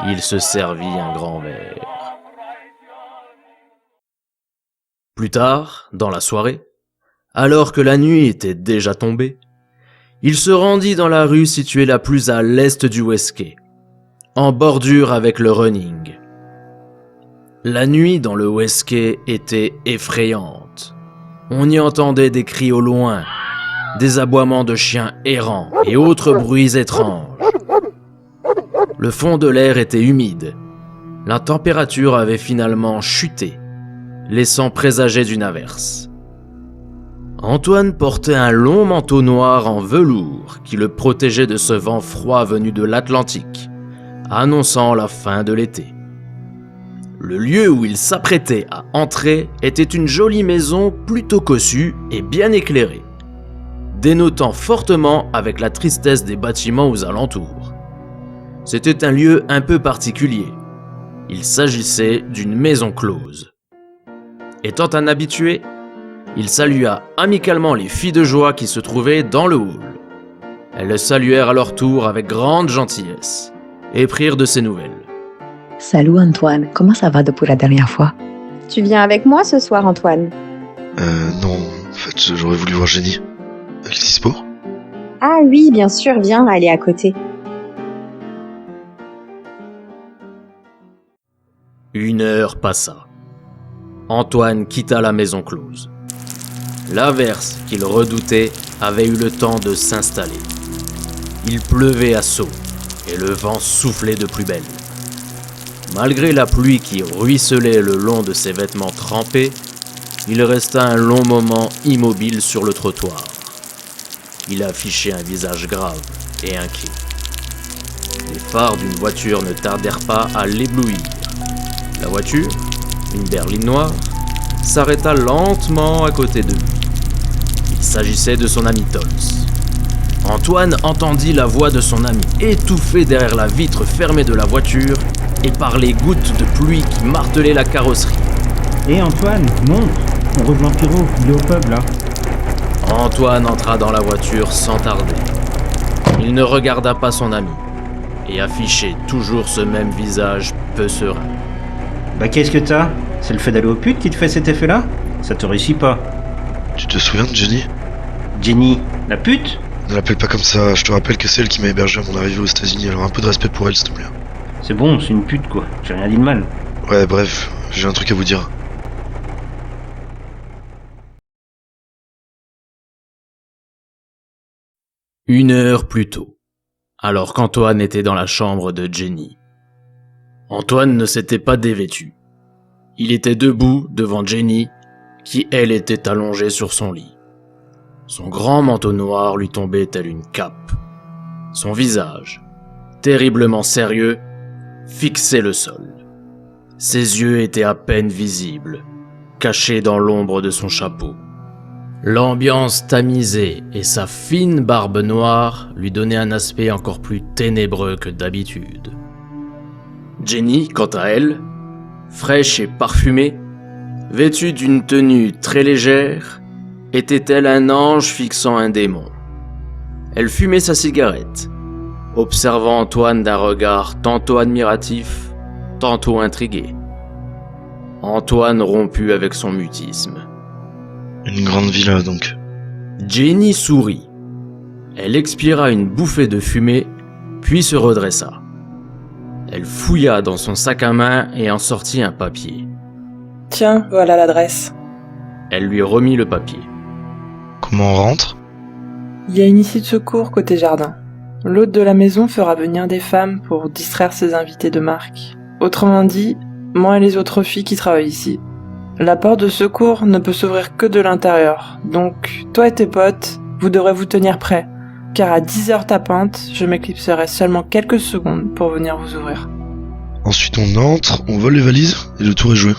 A: il se servit un grand verre. Plus tard, dans la soirée, alors que la nuit était déjà tombée, il se rendit dans la rue située la plus à l'est du Westgate, en bordure avec le running. La nuit dans le Westgate était effrayante. On y entendait des cris au loin, des aboiements de chiens errants et autres bruits étranges. Le fond de l'air était humide. La température avait finalement chuté, laissant présager d'une averse. Antoine portait un long manteau noir en velours qui le protégeait de ce vent froid venu de l'Atlantique, annonçant la fin de l'été. Le lieu où il s'apprêtait à entrer était une jolie maison plutôt cossue et bien éclairée, dénotant fortement avec la tristesse des bâtiments aux alentours. C'était un lieu un peu particulier. Il s'agissait d'une maison close. Étant un habitué, il salua amicalement les filles de joie qui se trouvaient dans le hall. Elles le saluèrent à leur tour avec grande gentillesse et prirent de ses nouvelles.
L: Salut Antoine, comment ça va depuis la dernière fois?
M: Tu viens avec moi ce soir, Antoine?
F: Non, en fait, j'aurais voulu voir Jenny. Elle est dispo?
M: Ah oui, bien sûr, viens, elle est à côté.
A: Une heure passa. Antoine quitta la maison close. L'averse qu'il redoutait avait eu le temps de s'installer. Il pleuvait à seaux et le vent soufflait de plus belle. Malgré la pluie qui ruisselait le long de ses vêtements trempés, il resta un long moment immobile sur le trottoir. Il affichait un visage grave et inquiet. Les phares d'une voiture ne tardèrent pas à l'éblouir. La voiture, une berline noire, s'arrêta lentement à côté de lui. Il s'agissait de son ami Tols. Antoine entendit la voix de son ami étouffée derrière la vitre fermée de la voiture et par les gouttes de pluie qui martelaient la carrosserie.
D: Hé Antoine, monte. On rejoint Pierrot, il est au pub là.
A: Antoine entra dans la voiture sans tarder. Il ne regarda pas son ami et affichait toujours ce même visage peu serein.
D: Bah qu'est-ce que t'as? C'est le fait d'aller au pute qui te fait cet effet-là? Ça te réussit pas.
F: Tu te souviens de Jenny?
D: Jenny, la pute?
F: Ne l'appelle pas comme ça, je te rappelle que c'est elle qui m'a hébergé à mon arrivée aux États-Unis, alors un peu de respect pour elle s'il te plaît.
D: C'est bon, c'est une pute quoi, j'ai rien dit de mal.
F: Ouais, bref, j'ai un truc à vous dire.
A: Une heure plus tôt, alors qu'Antoine était dans la chambre de Jenny. Antoine ne s'était pas dévêtu. Il était debout devant Jenny, qui elle était allongée sur son lit. Son grand manteau noir lui tombait tel une cape. Son visage, terriblement sérieux, fixait le sol. Ses yeux étaient à peine visibles, cachés dans l'ombre de son chapeau. L'ambiance tamisée et sa fine barbe noire lui donnaient un aspect encore plus ténébreux que d'habitude. Jenny, quant à elle, fraîche et parfumée, vêtue d'une tenue très légère, était-elle un ange fixant un démon. Elle fumait sa cigarette, observant Antoine d'un regard tantôt admiratif, tantôt intrigué. Antoine romput avec son mutisme.
F: Une grande villa donc.
A: Jenny sourit. Elle expira une bouffée de fumée, puis se redressa. Elle fouilla dans son sac à main et en sortit un papier.
C: Tiens, voilà l'adresse.
A: Elle lui remit le papier.
F: Comment on rentre?
C: Il y a une issue de secours côté jardin. L'hôte de la maison fera venir des femmes pour distraire ses invités de marque. Autrement dit, moi et les autres filles qui travaillent ici. La porte de secours ne peut s'ouvrir que de l'intérieur, donc toi et tes potes, vous devrez vous tenir prêts, car à 10h tapante, je m'éclipserai seulement quelques secondes pour venir vous ouvrir.
F: Ensuite on entre, on vole les valises et le tour est joué.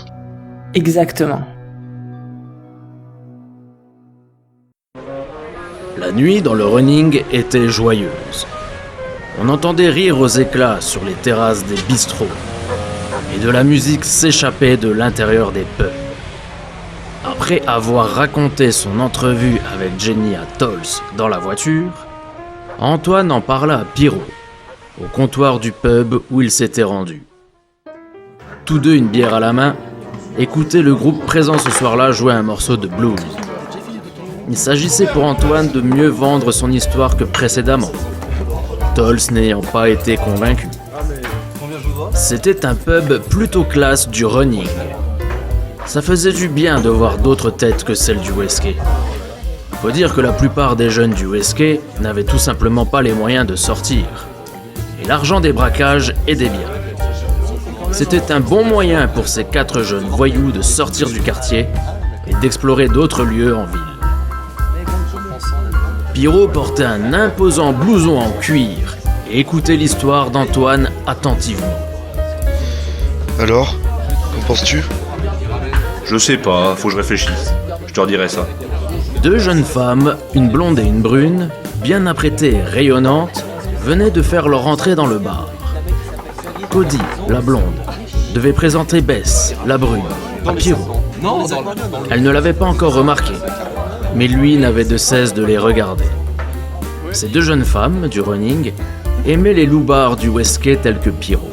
C: Exactement.
A: La nuit dans le running était joyeuse. On entendait rire aux éclats sur les terrasses des bistrots, et de la musique s'échappait de l'intérieur des pubs. Après avoir raconté son entrevue avec Jenny à Tols dans la voiture, Antoine en parla à Pierrot, au comptoir du pub où il s'était rendu. Tous deux, une bière à la main, écoutaient le groupe présent ce soir-là jouer un morceau de blues. Il s'agissait pour Antoine de mieux vendre son histoire que précédemment, Tols n'ayant pas été convaincu. C'était un pub plutôt classe du running. Ça faisait du bien de voir d'autres têtes que celles du Westgate. Faut dire que la plupart des jeunes du Westgate n'avaient tout simplement pas les moyens de sortir. Et l'argent des braquages aidait bien. C'était un bon moyen pour ces 4 jeunes voyous de sortir du quartier et d'explorer d'autres lieux en ville. Pierrot portait un imposant blouson en cuir et écoutait l'histoire d'Antoine attentivement.
F: Alors, qu'en penses-tu?
K: Je sais pas, faut que je réfléchisse. Je te redirai ça.
A: 2 jeunes femmes, une blonde et une brune, bien apprêtées et rayonnantes, venaient de faire leur entrée dans le bar. Cody, la blonde, devait présenter Bess, la brune, à Pierrot. Elle ne l'avait pas encore remarqué, mais lui n'avait de cesse de les regarder. Ces 2 jeunes femmes du running aimaient les loupards du Westgate tels que Pierrot.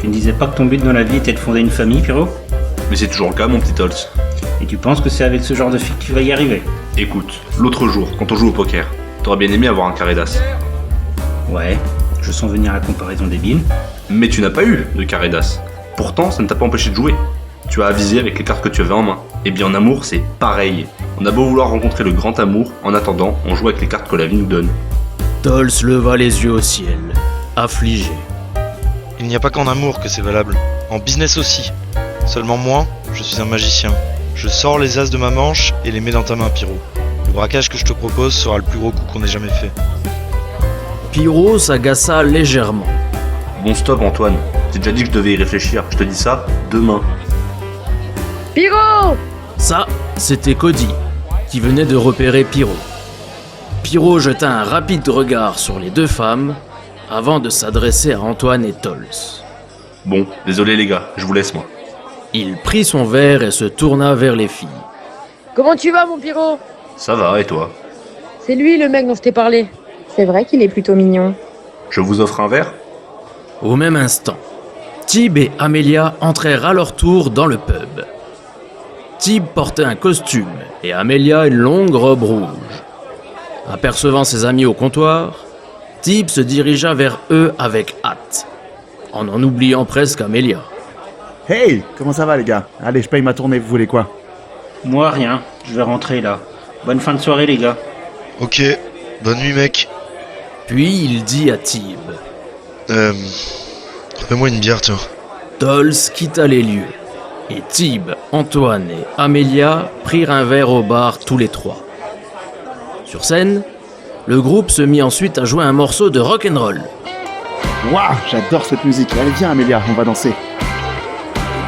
D: Tu ne disais pas que ton but dans la vie était de fonder une famille, Pierrot?
K: Mais c'est toujours le cas, mon petit Tolz.
D: Et tu penses que c'est avec ce genre de fille que tu vas y arriver?
K: Écoute, l'autre jour, quand on joue au poker, t'aurais bien aimé avoir un carré d'as.
D: Ouais, je sens venir la comparaison débile.
K: Mais tu n'as pas eu de carré d'as. Pourtant, ça ne t'a pas empêché de jouer. Tu as avisé avec les cartes que tu avais en main. Et bien en amour, c'est pareil. On a beau vouloir rencontrer le grand amour, en attendant, on joue avec les cartes que la vie nous donne.
A: Tolz leva les yeux au ciel, affligé.
F: Il n'y a pas qu'en amour que c'est valable. En business aussi. Seulement moi, je suis un magicien. Je sors les as de ma manche et les mets dans ta main, Pyro. Le braquage que je te propose sera le plus gros coup qu'on ait jamais fait.
A: Pyro s'agaça légèrement.
K: Bon stop Antoine, j'ai déjà dit que je devais y réfléchir. Je te dis ça demain.
M: Pyro!
A: Ça, c'était Cody, qui venait de repérer Pyro. Pyro jeta un rapide regard sur les deux femmes, avant de s'adresser à Antoine et Tolz.
K: Bon, désolé les gars, je vous laisse moi.
A: Il prit son verre et se tourna vers les filles.
N: Comment tu vas, mon Pyro?
K: Ça va, et toi?
N: C'est lui le mec dont je t'ai parlé.
M: C'est vrai qu'il est plutôt mignon.
K: Je vous offre un verre?
A: Au même instant, Tib et Amelia entrèrent à leur tour dans le pub. Tib portait un costume et Amelia une longue robe rouge. Apercevant ses amis au comptoir, Tib se dirigea vers eux avec hâte, en oubliant presque Amelia.
B: Hey, comment ça va les gars? Allez, je paye ma tournée, vous voulez quoi?
D: Moi, rien. Je vais rentrer là. Bonne fin de soirée, les gars.
F: Ok, bonne nuit mec.
A: Puis il dit à Tib.
F: Fais-moi une bière, tiens.
A: Tolz quitta les lieux, et Tib, Antoine et Amelia prirent un verre au bar tous les trois. Sur scène, le groupe se mit ensuite à jouer un morceau de rock'n'roll.
B: Waouh, j'adore cette musique. Allez, viens Amélia, on va danser.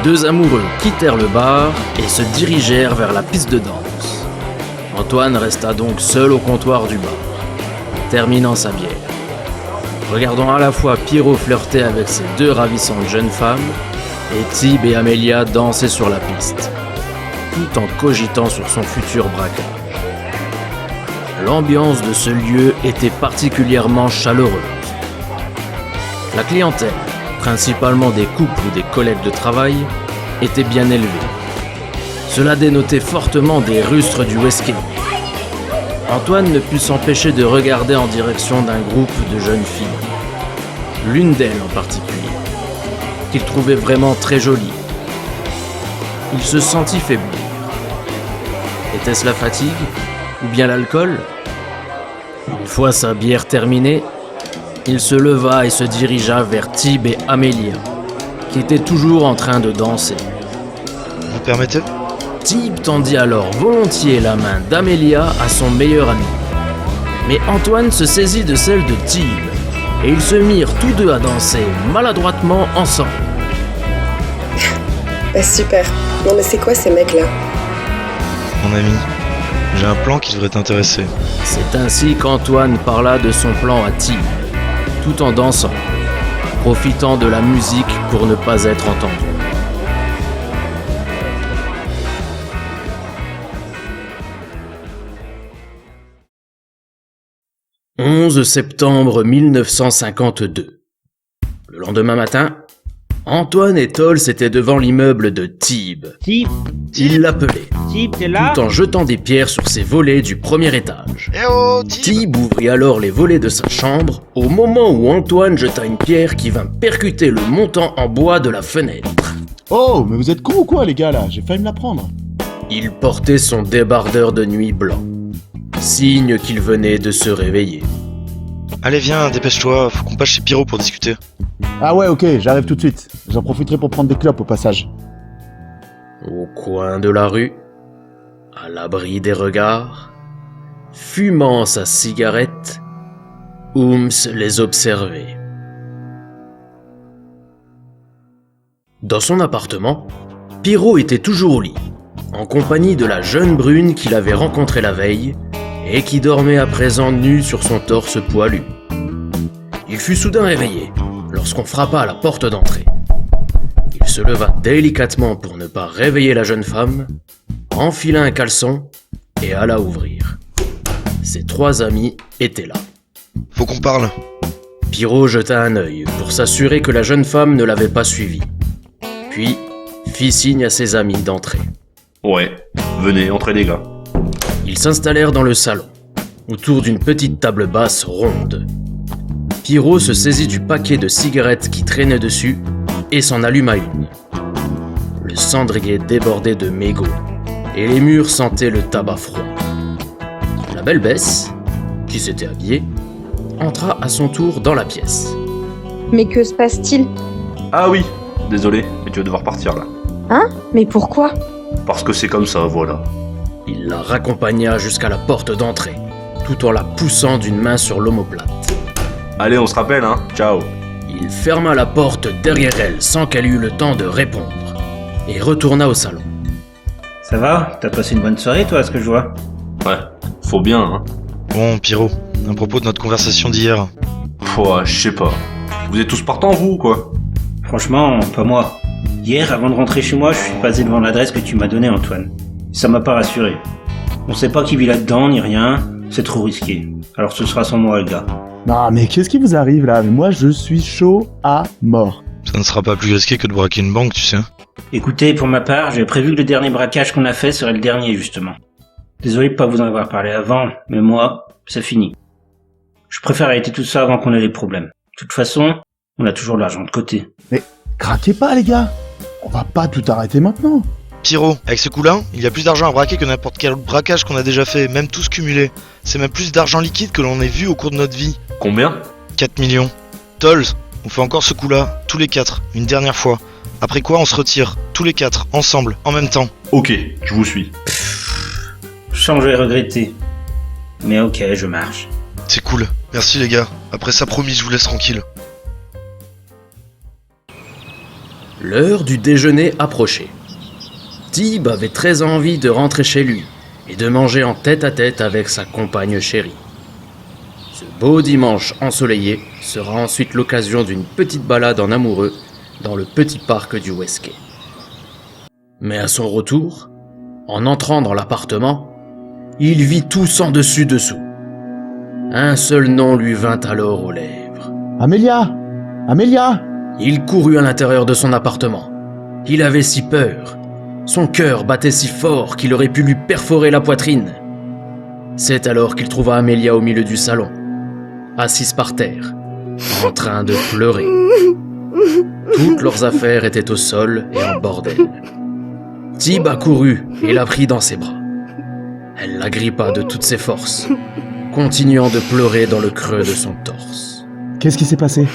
A: Les deux amoureux quittèrent le bar et se dirigèrent vers la piste de danse. Antoine resta donc seul au comptoir du bar, terminant sa bière, regardant à la fois Pyro flirter avec ses deux ravissantes jeunes femmes et Tib et Amelia danser sur la piste, tout en cogitant sur son futur braquage. L'ambiance de ce lieu était particulièrement chaleureuse. La clientèle, principalement des couples ou des collègues de travail, était bien élevée. Cela dénotait fortement des rustres du Westgate. Antoine ne put s'empêcher de regarder en direction d'un groupe de jeunes filles. L'une d'elles en particulier, qu'il trouvait vraiment très jolie. Il se sentit faiblir. Était-ce la fatigue ou bien l'alcool? Une fois sa bière terminée, il se leva et se dirigea vers Tib et Amelia, qui étaient toujours en train de danser.
F: Vous permettez?
A: Tib tendit alors volontiers la main d'Amelia à son meilleur ami. Mais Antoine se saisit de celle de Tib, et ils se mirent tous deux à danser maladroitement ensemble.
O: Bah super. Non mais c'est quoi ces mecs-là?
F: Mon ami, j'ai un plan qui devrait t'intéresser.
A: C'est ainsi qu'Antoine parla de son plan à Tib, tout en dansant, profitant de la musique pour ne pas être entendu. « 11 septembre 1952. Le lendemain matin, Antoine et Tolz étaient devant l'immeuble de Tib.
D: Tib,
A: Ils l'appelaient,
D: Tib, t'es là?
A: tout en jetant des pierres sur ses volets du premier étage.
F: Eh oh, Tib!
A: Tib ouvrit alors les volets de sa chambre au moment où Antoine jeta une pierre qui vint percuter le montant en bois de la fenêtre.
B: Oh, mais vous êtes cons ou quoi les gars là? J'ai failli me la prendre.
A: Il portait son débardeur de nuit blanc, signe qu'il venait de se réveiller.
F: Allez viens, dépêche-toi, faut qu'on passe chez Pyro pour discuter.
B: Ah ouais, ok, j'arrive tout de suite. J'en profiterai pour prendre des clopes au passage.
A: Au coin de la rue, à l'abri des regards, fumant sa cigarette, Ooms les observait. Dans son appartement, Pyro était toujours au lit, en compagnie de la jeune brune qu'il avait rencontrée la veille et qui dormait à présent nue sur son torse poilu. Il fut soudain réveillé lorsqu'on frappa à la porte d'entrée. Il se leva délicatement pour ne pas réveiller la jeune femme, enfila un caleçon et alla ouvrir. Ses trois amis étaient là.
F: Faut qu'on parle.
A: Pirot jeta un œil pour s'assurer que la jeune femme ne l'avait pas suivi. Puis, fit signe à ses amis d'entrer.
K: Ouais, venez, entrez les gars.
A: Ils s'installèrent dans le salon, autour d'une petite table basse ronde. Pirot se saisit du paquet de cigarettes qui traînait dessus et s'en alluma une. Le cendrier débordait de mégots et les murs sentaient le tabac froid. La belle Bess, qui s'était habillée, entra à son tour dans la pièce.
M: Mais que se passe-t-il?
K: Ah oui, désolé, mais tu vas devoir partir là.
M: Hein? Mais pourquoi?
K: Parce que c'est comme ça, voilà.
A: Il la raccompagna jusqu'à la porte d'entrée, tout en la poussant d'une main sur l'omoplate.
K: Allez, on se rappelle, hein. Ciao.
A: Il ferma la porte derrière elle sans qu'elle eût le temps de répondre, et retourna au salon.
D: Ça va? T'as passé une bonne soirée, toi, à ce que je vois?
K: Ouais, faut bien, hein.
F: Bon, Pirot, à propos de notre conversation d'hier.
K: Ouais, je sais pas. Vous êtes tous partants, vous, ou quoi?
D: Franchement, pas moi. Hier, avant de rentrer chez moi, je suis passé devant l'adresse que tu m'as donnée, Antoine. Ça m'a pas rassuré. On sait pas qui vit là-dedans, ni rien. C'est trop risqué. Alors ce sera sans moi, le gars.
B: Non, mais qu'est-ce qui vous arrive là? Mais moi, je suis chaud à mort.
F: Ça ne sera pas plus risqué que de braquer une banque, tu sais.
D: Écoutez, pour ma part, j'ai prévu que le dernier braquage qu'on a fait serait le dernier, justement. Désolé de pas vous en avoir parlé avant, mais moi, c'est fini. Je préfère arrêter tout ça avant qu'on ait des problèmes. De toute façon, on a toujours de l'argent de côté.
B: Mais craquez pas, les gars. On va pas tout arrêter maintenant.
F: Pirot, avec ce coup-là, il y a plus d'argent à braquer que n'importe quel autre braquage qu'on a déjà fait, même tous cumulés. C'est même plus d'argent liquide que l'on ait vu au cours de notre vie.
K: Combien?
F: 4 millions. Tolls, on fait encore ce coup-là, tous les 4, une dernière fois. Après quoi, on se retire, tous les 4, ensemble, en même temps.
K: Ok, je vous suis.
D: Je sens que je vais regretter. Mais ok, je marche.
F: C'est cool, merci les gars. Après ça, promis, je vous laisse tranquille.
A: L'heure du déjeuner approchait. Tib avait très envie de rentrer chez lui et de manger en tête-à-tête avec sa compagne chérie. Ce beau dimanche ensoleillé sera ensuite l'occasion d'une petite balade en amoureux dans le petit parc du Westgate. Mais à son retour, en entrant dans l'appartement, il vit tout sans dessus-dessous. Un seul nom lui vint alors aux lèvres.
B: Amélia! Amélia!
A: Il courut à l'intérieur de son appartement. Il avait si peur. Son cœur battait si fort qu'il aurait pu lui perforer la poitrine. C'est alors qu'il trouva Amélia au milieu du salon, assise par terre, en train de pleurer. Toutes leurs affaires étaient au sol et en bordel. Tib accourut et la prit dans ses bras. Elle l'agrippa de toutes ses forces, continuant de pleurer dans le creux de son torse.
B: Qu'est-ce qui s'est passé?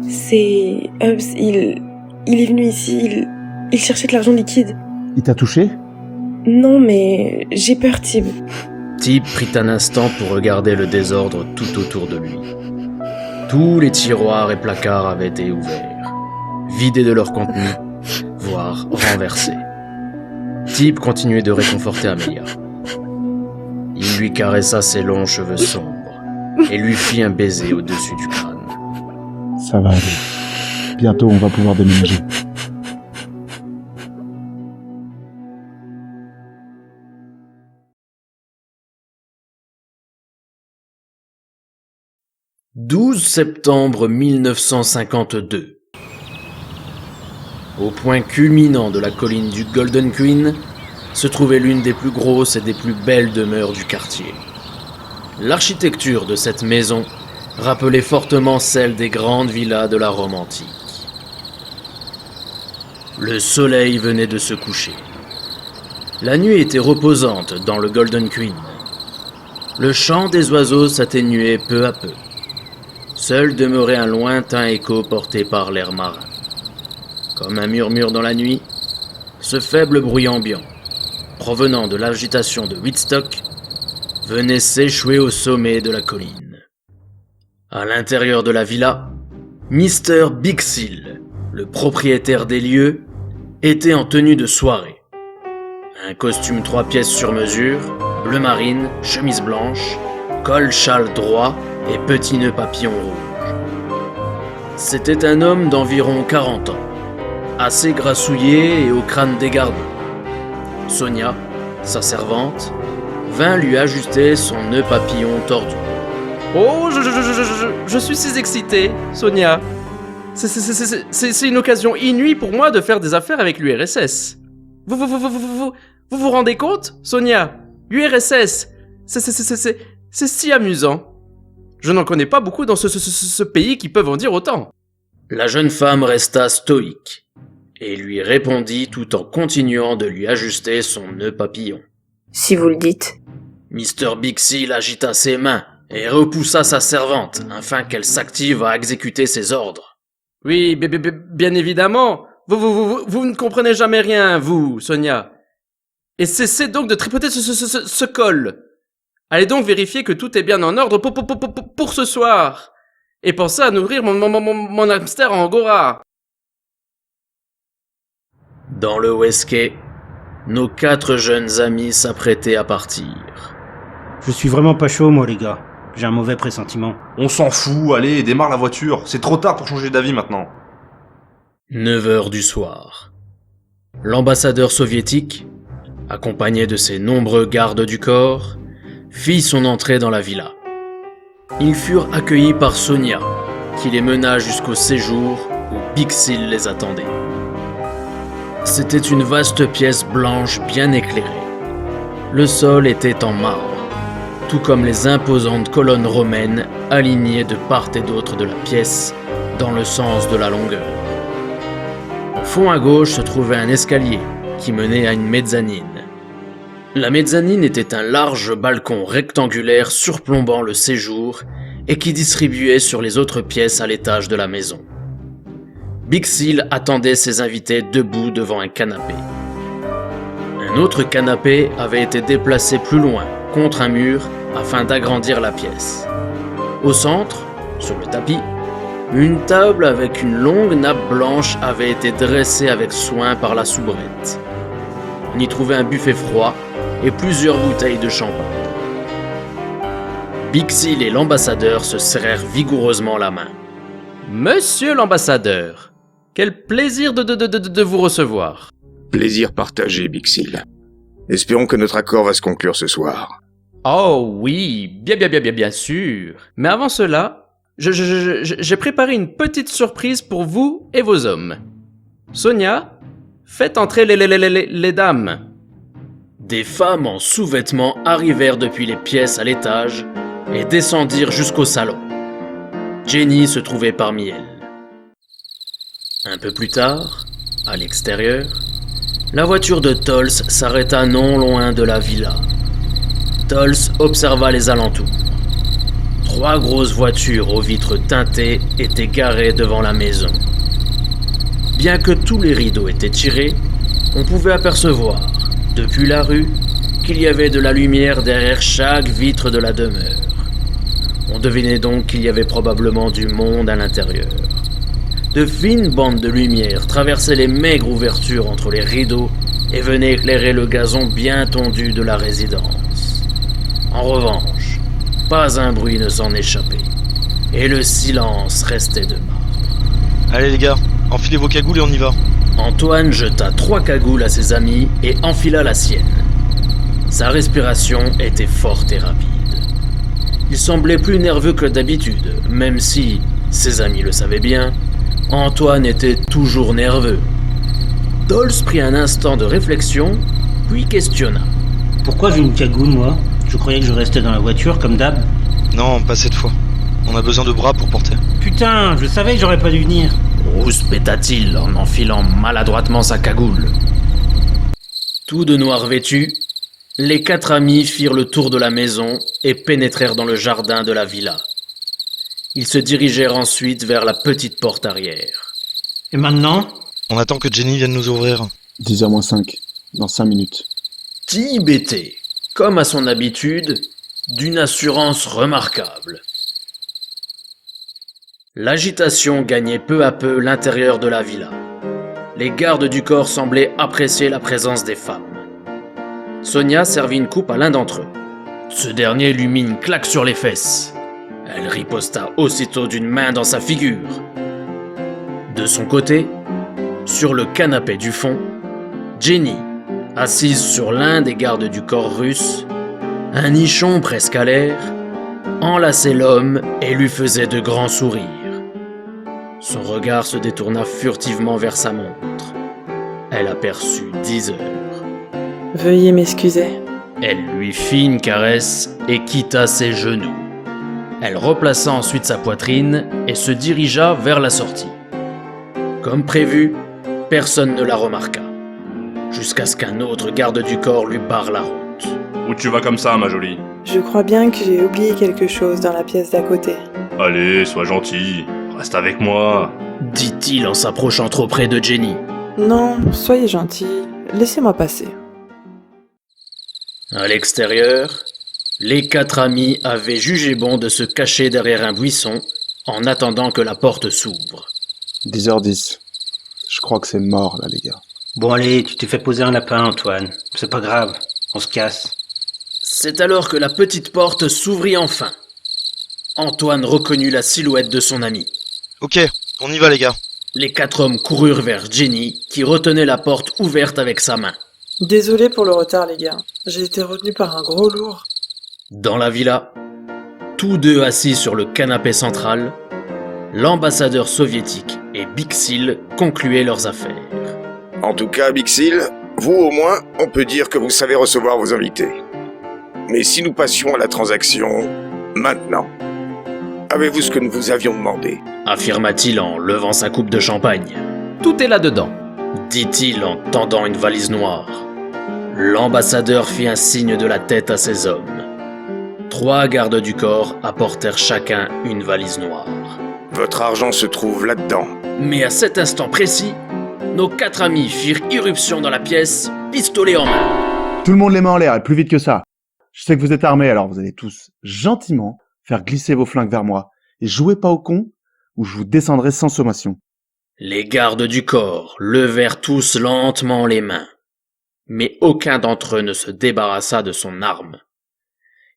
O: C'est... il est venu ici, il cherchait de l'argent liquide.
B: Il t'a touché?
O: Non, mais j'ai peur, Tib.
A: Tib prit un instant pour regarder le désordre tout autour de lui. Tous les tiroirs et placards avaient été ouverts, vidés de leur contenu, voire renversés. Tib continuait de réconforter Amélia. Il lui caressa ses longs cheveux sombres et lui fit un baiser au-dessus du crâne.
B: Ça va aller. Bientôt, on va pouvoir déménager. «
A: 12 septembre 1952. Au point culminant de la colline du Golden Queen se trouvait l'une des plus grosses et des plus belles demeures du quartier. L'architecture de cette maison rappelait fortement celle des grandes villas de la Rome antique. Le soleil venait de se coucher. La nuit était reposante dans le Golden Queen. Le chant des oiseaux s'atténuait peu à peu. Seul demeurait un lointain écho porté par l'air marin. Comme un murmure dans la nuit, ce faible bruit ambiant, provenant de l'agitation de Woodstock, venait s'échouer au sommet de la colline. À l'intérieur de la villa, Mr. Bixil, le propriétaire des lieux, était en tenue de soirée. Un costume 3 pièces sur mesure, bleu marine, chemise blanche, col châle droit et petit nœud papillon rouge. C'était un homme d'environ 40 ans, assez grassouillé et au crâne dégarni. Sonia, sa servante, vint lui ajuster son nœud papillon tordu. Oh, je suis si excité, Sonia. C'est une occasion inouïe pour moi de faire des affaires avec l'URSS. Vous vous rendez compte, Sonia? L'URSS, c'est si amusant. Je n'en connais pas beaucoup dans ce pays qui peuvent en dire autant. La jeune femme resta stoïque et lui répondit tout en continuant de lui ajuster son nœud papillon.
H: Si vous le dites.
A: Mr. Big-Seal agita ses mains et repoussa sa servante afin qu'elle s'active à exécuter ses ordres. Oui, bien évidemment. Vous ne comprenez jamais rien, vous, Sonia. Et cessez donc de tripoter ce col. Allez donc vérifier que tout est bien en ordre pour ce soir. Et pensez à nourrir mon hamster en angora. Dans le West Quay, nos 4 jeunes amis s'apprêtaient à partir.
D: Je suis vraiment pas chaud, moi, les gars. J'ai un mauvais pressentiment.
G: On s'en fout, allez, démarre la voiture. C'est trop tard pour changer d'avis maintenant.
A: 9h du soir. L'ambassadeur soviétique, accompagné de ses nombreux gardes du corps, fit son entrée dans la villa. Ils furent accueillis par Sonia, qui les mena jusqu'au séjour où Big-Seal les attendait. C'était une vaste pièce blanche bien éclairée. Le sol était en marbre, tout comme les imposantes colonnes romaines alignées de part et d'autre de la pièce dans le sens de la longueur. Au fond à gauche se trouvait un escalier qui menait à une mezzanine. La mezzanine était un large balcon rectangulaire surplombant le séjour et qui distribuait sur les autres pièces à l'étage de la maison. Big-Seal attendait ses invités debout devant un canapé. Un autre canapé avait été déplacé plus loin, contre un mur, afin d'agrandir la pièce. Au centre, sur le tapis, une table avec une longue nappe blanche avait été dressée avec soin par la soubrette. On y trouvait un buffet froid et plusieurs bouteilles de champagne. Big-Seal et l'ambassadeur se serrèrent vigoureusement la main. « Monsieur l'ambassadeur, quel plaisir de vous recevoir. »
P: Plaisir partagé, Big-Seal. Espérons que notre accord va se conclure ce soir.
A: Oh oui, bien sûr. Mais avant cela, j'ai préparé une petite surprise pour vous et vos hommes. Sonia, faites entrer les dames. Des femmes en sous-vêtements arrivèrent depuis les pièces à l'étage et descendirent jusqu'au salon. Jenny se trouvait parmi elles. Un peu plus tard, à l'extérieur, la voiture de Tols s'arrêta non loin de la villa. Tols observa les alentours. 3 grosses voitures aux vitres teintées étaient garées devant la maison. Bien que tous les rideaux étaient tirés, on pouvait apercevoir, depuis la rue, qu'il y avait de la lumière derrière chaque vitre de la demeure. On devinait donc qu'il y avait probablement du monde à l'intérieur. De fines bandes de lumière traversaient les maigres ouvertures entre les rideaux et venaient éclairer le gazon bien tondu de la résidence. En revanche, pas un bruit ne s'en échappait, et le silence restait de marbre.
F: Allez les gars, enfilez vos cagoules et on y va.
A: Antoine jeta 3 cagoules à ses amis et enfila la sienne. Sa respiration était forte et rapide. Il semblait plus nerveux que d'habitude, même si, ses amis le savaient bien, Antoine était toujours nerveux. Tols prit un instant de réflexion, puis questionna.
D: Pourquoi j'ai une cagoule, moi? Je croyais que je restais dans la voiture, comme d'hab.
F: Non, pas cette fois. On a besoin de bras pour porter.
D: Putain, je savais que j'aurais pas dû venir.
A: Rouspéta-t-il en enfilant maladroitement sa cagoule. Tout de noir vêtus, les 4 amis firent le tour de la maison et pénétrèrent dans le jardin de la villa. Ils se dirigèrent ensuite vers la petite porte arrière.
D: Et maintenant?
F: On attend que Jenny vienne nous ouvrir.
B: 10h-5, dans 5 minutes.
A: Tib était, comme à son habitude, d'une assurance remarquable. L'agitation gagnait peu à peu l'intérieur de la villa. Les gardes du corps semblaient apprécier la présence des femmes. Sonia servit une coupe à l'un d'entre eux. Ce dernier lui mit une claque sur les fesses. Elle riposta aussitôt d'une main dans sa figure. De son côté, sur le canapé du fond, Jenny, assise sur l'un des gardes du corps russe, un nichon presque à l'air, enlaçait l'homme et lui faisait de grands sourires. Son regard se détourna furtivement vers sa montre. Elle aperçut 10 heures.
C: Veuillez m'excuser.
A: Elle lui fit une caresse et quitta ses genoux. Elle replaça ensuite sa poitrine et se dirigea vers la sortie. Comme prévu, personne ne la remarqua, jusqu'à ce qu'un autre garde du corps lui barre la route.
K: Où tu vas comme ça, ma jolie?
C: Je crois bien que j'ai oublié quelque chose dans la pièce d'à côté.
K: Allez, sois gentil. Reste avec moi.
A: Dit-il en s'approchant trop près de Jenny.
C: Non, soyez gentil. Laissez-moi passer.
A: À l'extérieur, les 4 amis avaient jugé bon de se cacher derrière un buisson en attendant que la porte s'ouvre.
B: 10h10. Je crois que c'est mort, là, les gars.
D: Bon allez, tu t'es fait poser un lapin, Antoine. C'est pas grave, on se casse.
A: C'est alors que la petite porte s'ouvrit enfin. Antoine reconnut la silhouette de son ami.
F: Ok, on y va les gars.
A: Les 4 hommes coururent vers Jenny, qui retenait la porte ouverte avec sa main.
C: Désolé pour le retard, les gars. J'ai été retenu par un gros lourd.
A: Dans la villa, tous deux assis sur le canapé central, l'ambassadeur soviétique et Bixil concluaient leurs affaires.
P: En tout cas, Bixil, vous au moins, on peut dire que vous savez recevoir vos invités. Mais si nous passions à la transaction, maintenant, avez-vous ce que nous vous avions demandé?
A: Affirma-t-il en levant sa coupe de champagne. Tout est là-dedans, dit-il en tendant une valise noire. L'ambassadeur fit un signe de la tête à ses hommes. 3 gardes du corps apportèrent chacun une valise noire.
P: Votre argent se trouve là-dedans.
A: Mais à cet instant précis, nos 4 amis firent irruption dans la pièce, pistolet en main.
B: Tout le monde les mains en l'air, et plus vite que ça. Je sais que vous êtes armés, alors vous allez tous, gentiment, faire glisser vos flingues vers moi. Et jouez pas au con, ou je vous descendrai sans sommation.
A: Les gardes du corps levèrent tous lentement les mains. Mais aucun d'entre eux ne se débarrassa de son arme.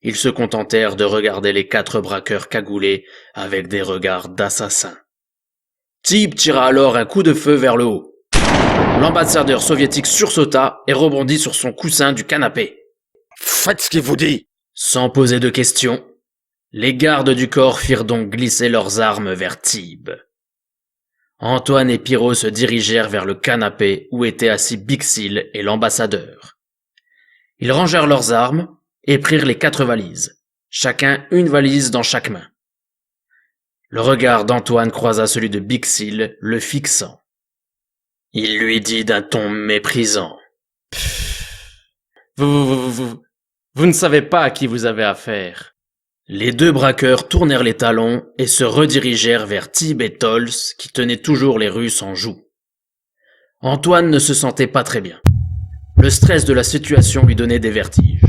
A: Ils se contentèrent de regarder les 4 braqueurs cagoulés avec des regards d'assassins. Tib tira alors un coup de feu vers le haut. L'ambassadeur soviétique sursauta et rebondit sur son coussin du canapé.
P: Faites ce qu'il vous dit!
A: Sans poser de questions, les gardes du corps firent donc glisser leurs armes vers Tib. Antoine et Pirot se dirigèrent vers le canapé où étaient assis Bixil et l'ambassadeur. Ils rangèrent leurs armes et prirent les 4 valises, chacun une valise dans chaque main. Le regard d'Antoine croisa celui de Bixil, le fixant. Il lui dit d'un ton méprisant. Vous ne savez pas à qui vous avez affaire. Les 2 braqueurs tournèrent les talons et se redirigèrent vers Tib et Tols qui tenaient toujours les Russes en joue. Antoine ne se sentait pas très bien. Le stress de la situation lui donnait des vertiges.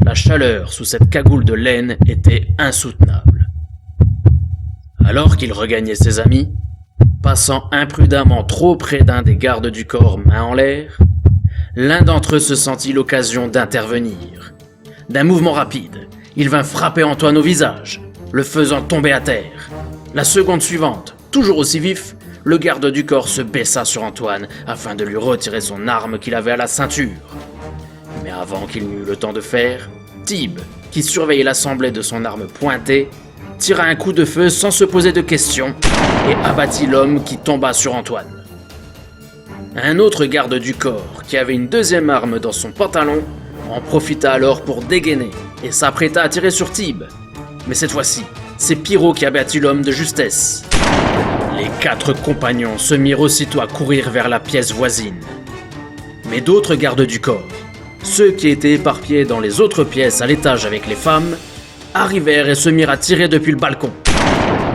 A: La chaleur sous cette cagoule de laine était insoutenable. Alors qu'il regagnait ses amis, passant imprudemment trop près d'un des gardes du corps main en l'air, l'un d'entre eux se sentit l'occasion d'intervenir. D'un mouvement rapide, il vint frapper Antoine au visage, le faisant tomber à terre. La seconde suivante, toujours aussi vif, le garde du corps se baissa sur Antoine afin de lui retirer son arme qu'il avait à la ceinture. Mais avant qu'il n'eût le temps de faire, Tib, qui surveillait l'assemblée de son arme pointée, tira un coup de feu sans se poser de questions et abattit l'homme qui tomba sur Antoine. Un autre garde du corps, qui avait une 2e arme dans son pantalon, en profita alors pour dégainer et s'apprêta à tirer sur Tib. Mais cette fois-ci, c'est Pirot qui abattit l'homme de justesse. Les 4 compagnons se mirent aussitôt à courir vers la pièce voisine. Mais d'autres gardes du corps, ceux qui étaient éparpillés dans les autres pièces à l'étage avec les femmes, arrivèrent et se mirent à tirer depuis le balcon.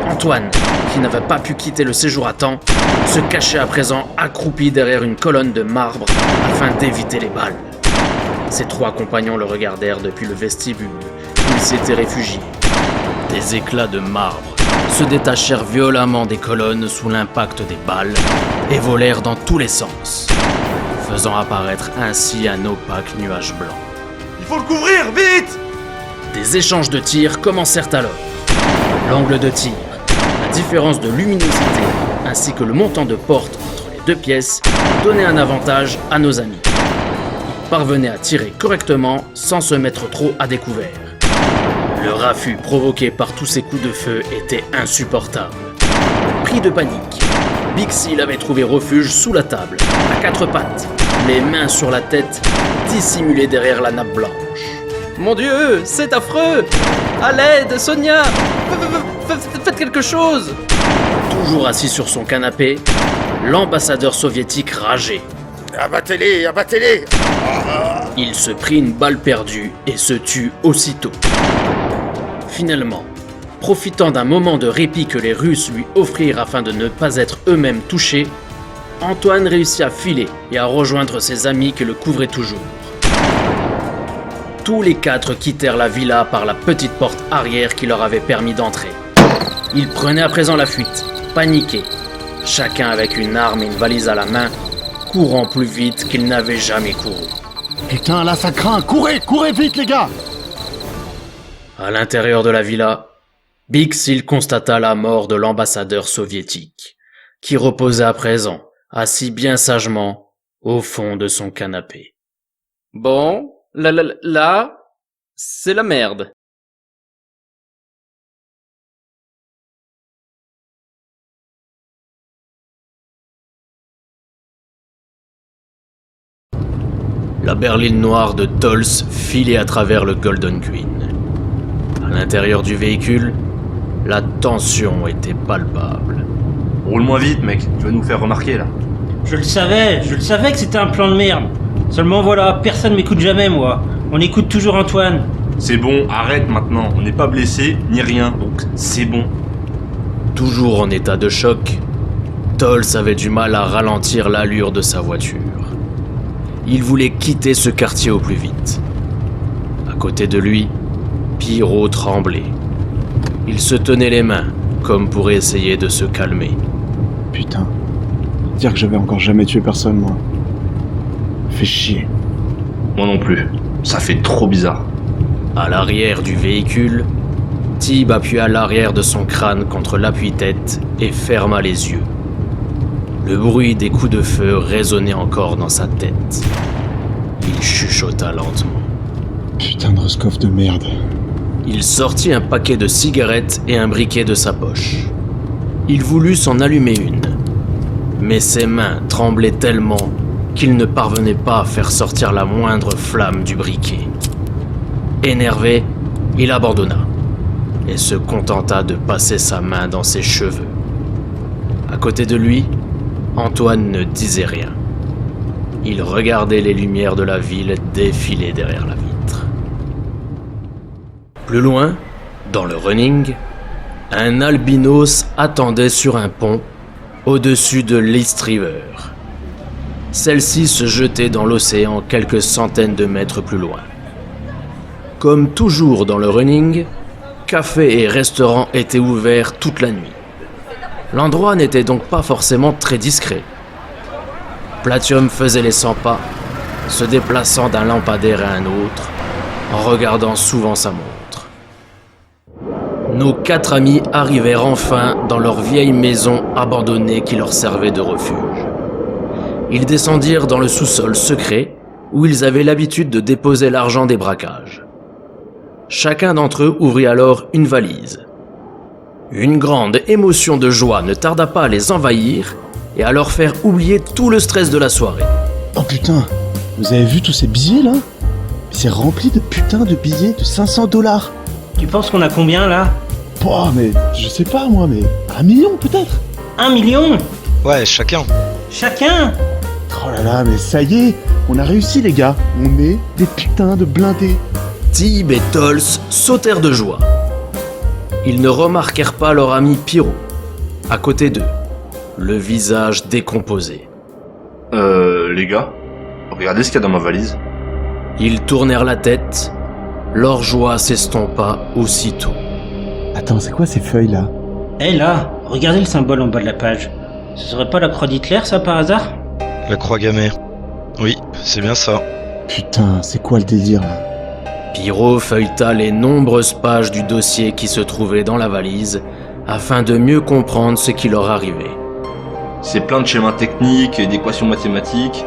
A: Antoine, qui n'avait pas pu quitter le séjour à temps, se cachait à présent accroupi derrière une colonne de marbre afin d'éviter les balles. Ses 3 compagnons le regardèrent depuis le vestibule où il s'était réfugié. Des éclats de marbre se détachèrent violemment des colonnes sous l'impact des balles et volèrent dans tous les sens, faisant apparaître ainsi un opaque nuage blanc.
G: Il faut le couvrir, vite!
A: Des échanges de tirs commencèrent alors. L'angle de tir, la différence de luminosité ainsi que le montant de porte entre les 2 pièces donnaient un avantage à nos amis. Ils parvenaient à tirer correctement sans se mettre trop à découvert. Le raffut provoqué par tous ces coups de feu était insupportable. Pris de panique, Bixil avait trouvé refuge sous la table, à quatre pattes, les mains sur la tête, dissimulé derrière la nappe blanche. « Mon Dieu, c'est affreux! À l'aide, Sonia! Faites quelque chose !» Toujours assis sur son canapé, l'ambassadeur soviétique rageait.
P: « Abattez-les, abattez-les !»
A: Il se prit une balle perdue et se tut aussitôt. Finalement, profitant d'un moment de répit que les Russes lui offrirent afin de ne pas être eux-mêmes touchés, Antoine réussit à filer et à rejoindre ses amis qui le couvraient toujours. Tous les quatre quittèrent la villa par la petite porte arrière qui leur avait permis d'entrer. Ils prenaient à présent la fuite, paniqués, chacun avec une arme et une valise à la main, courant plus vite qu'ils n'avaient jamais couru.
B: Putain, là ça craint! Courez vite les gars!
A: À l'intérieur de la villa, Bixil constata la mort de l'ambassadeur soviétique, qui reposait à présent, assis bien sagement, au fond de son canapé. Bon, là, c'est la merde. La berline noire de Tols filait à travers le Golden Queen. À l'intérieur du véhicule, la tension était palpable.
K: Roule moins vite, mec, tu vas nous faire remarquer là.
D: Je le savais que c'était un plan de merde. Seulement voilà, personne m'écoute jamais moi. On écoute toujours Antoine.
K: C'est bon, arrête maintenant, on n'est pas blessé ni rien, donc c'est bon.
A: Toujours en état de choc, Tols avait du mal à ralentir l'allure de sa voiture. Il voulait quitter ce quartier au plus vite. À côté de lui, Pierrot tremblait. Il se tenait les mains, comme pour essayer de se calmer.
B: Putain, dire que j'avais encore jamais tué personne, moi. Fait chier.
K: Moi non plus, ça fait trop bizarre.
A: À l'arrière du véhicule, Tib appuya l'arrière de son crâne contre l'appui-tête et ferma les yeux. Le bruit des coups de feu résonnait encore dans sa tête. Il chuchota lentement.
B: Putain de Roscoff de merde.
A: Il sortit un paquet de cigarettes et un briquet de sa poche. Il voulut s'en allumer une, mais ses mains tremblaient tellement qu'il ne parvenait pas à faire sortir la moindre flamme du briquet. Énervé, il abandonna et se contenta de passer sa main dans ses cheveux. À côté de lui, Antoine ne disait rien. Il regardait les lumières de la ville défiler derrière la vitre. Plus loin, dans le running, un albinos attendait sur un pont au-dessus de l'East River. Celle-ci se jetait dans l'océan quelques centaines de mètres plus loin. Comme toujours dans le running, cafés et restaurants étaient ouverts toute la nuit. L'endroit n'était donc pas forcément très discret. Platium faisait les 100 pas, se déplaçant d'un lampadaire à un autre, en regardant souvent sa montre. Nos 4 amis arrivèrent enfin dans leur vieille maison abandonnée qui leur servait de refuge. Ils descendirent dans le sous-sol secret où ils avaient l'habitude de déposer l'argent des braquages. Chacun d'entre eux ouvrit alors une valise. Une grande émotion de joie ne tarda pas à les envahir et à leur faire oublier tout le stress de la soirée.
B: Oh putain, vous avez vu tous ces billets là? C'est rempli de putain de billets de 500 $.
D: Tu penses qu'on a combien là?
B: Pouah, mais je sais pas moi, mais 1 million peut-être?
D: 1 million?
F: Ouais, chacun.
D: Chacun?
B: Oh là là, mais ça y est, on a réussi les gars, on est des putains de blindés.
A: Tib et Tols sautèrent de joie. Ils ne remarquèrent pas leur ami Pierrot, à côté d'eux, le visage décomposé.
K: Les gars, regardez ce qu'il y a dans ma valise.
A: Ils tournèrent la tête, leur joie s'estompa aussitôt.
B: Attends, c'est quoi ces feuilles là?
D: Là, regardez le symbole en bas de la page. Ce serait pas la croix d'Hitler ça par hasard?
F: La croix gammée. Oui, c'est bien ça.
B: Putain, c'est quoi le délire là?
A: Pierrot feuilleta les nombreuses pages du dossier qui se trouvaient dans la valise afin de mieux comprendre ce qui leur arrivait.
K: C'est plein de schémas techniques et d'équations mathématiques.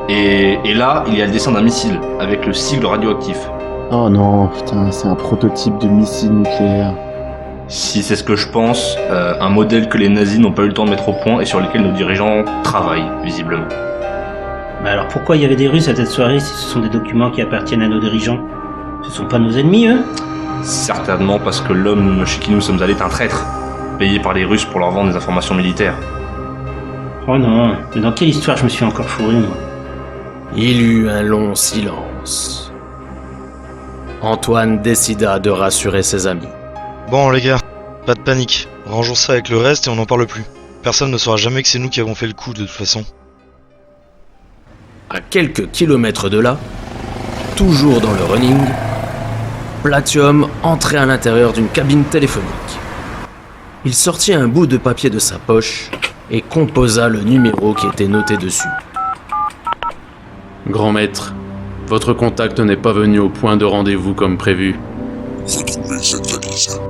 K: Et là, il y a le dessin d'un missile avec le sigle radioactif.
B: Oh non, putain, c'est un prototype de missile nucléaire.
K: Si c'est ce que je pense, un modèle que les nazis n'ont pas eu le temps de mettre au point et sur lequel nos dirigeants travaillent, visiblement.
D: Mais alors pourquoi il y avait des Russes à cette soirée si ce sont des documents qui appartiennent à nos dirigeants? Ce sont pas nos ennemis, eux?
K: Certainement parce que l'homme chez qui nous sommes allés est un traître, payé par les Russes pour leur vendre des informations militaires.
D: Oh non, mais dans quelle histoire je me suis encore fourré, moi?
A: Il eut un long silence. Antoine décida de rassurer ses amis.
F: Bon les gars, pas de panique. Rangeons ça avec le reste et on n'en parle plus. Personne ne saura jamais que c'est nous qui avons fait le coup de toute façon.
A: À quelques kilomètres de là, toujours dans le running, Platium entrait à l'intérieur d'une cabine téléphonique. Il sortit un bout de papier de sa poche et composa le numéro qui était noté dessus.
Q: Grand maître, votre contact n'est pas venu au point de rendez-vous comme prévu.
R: Retrouvez cette valise.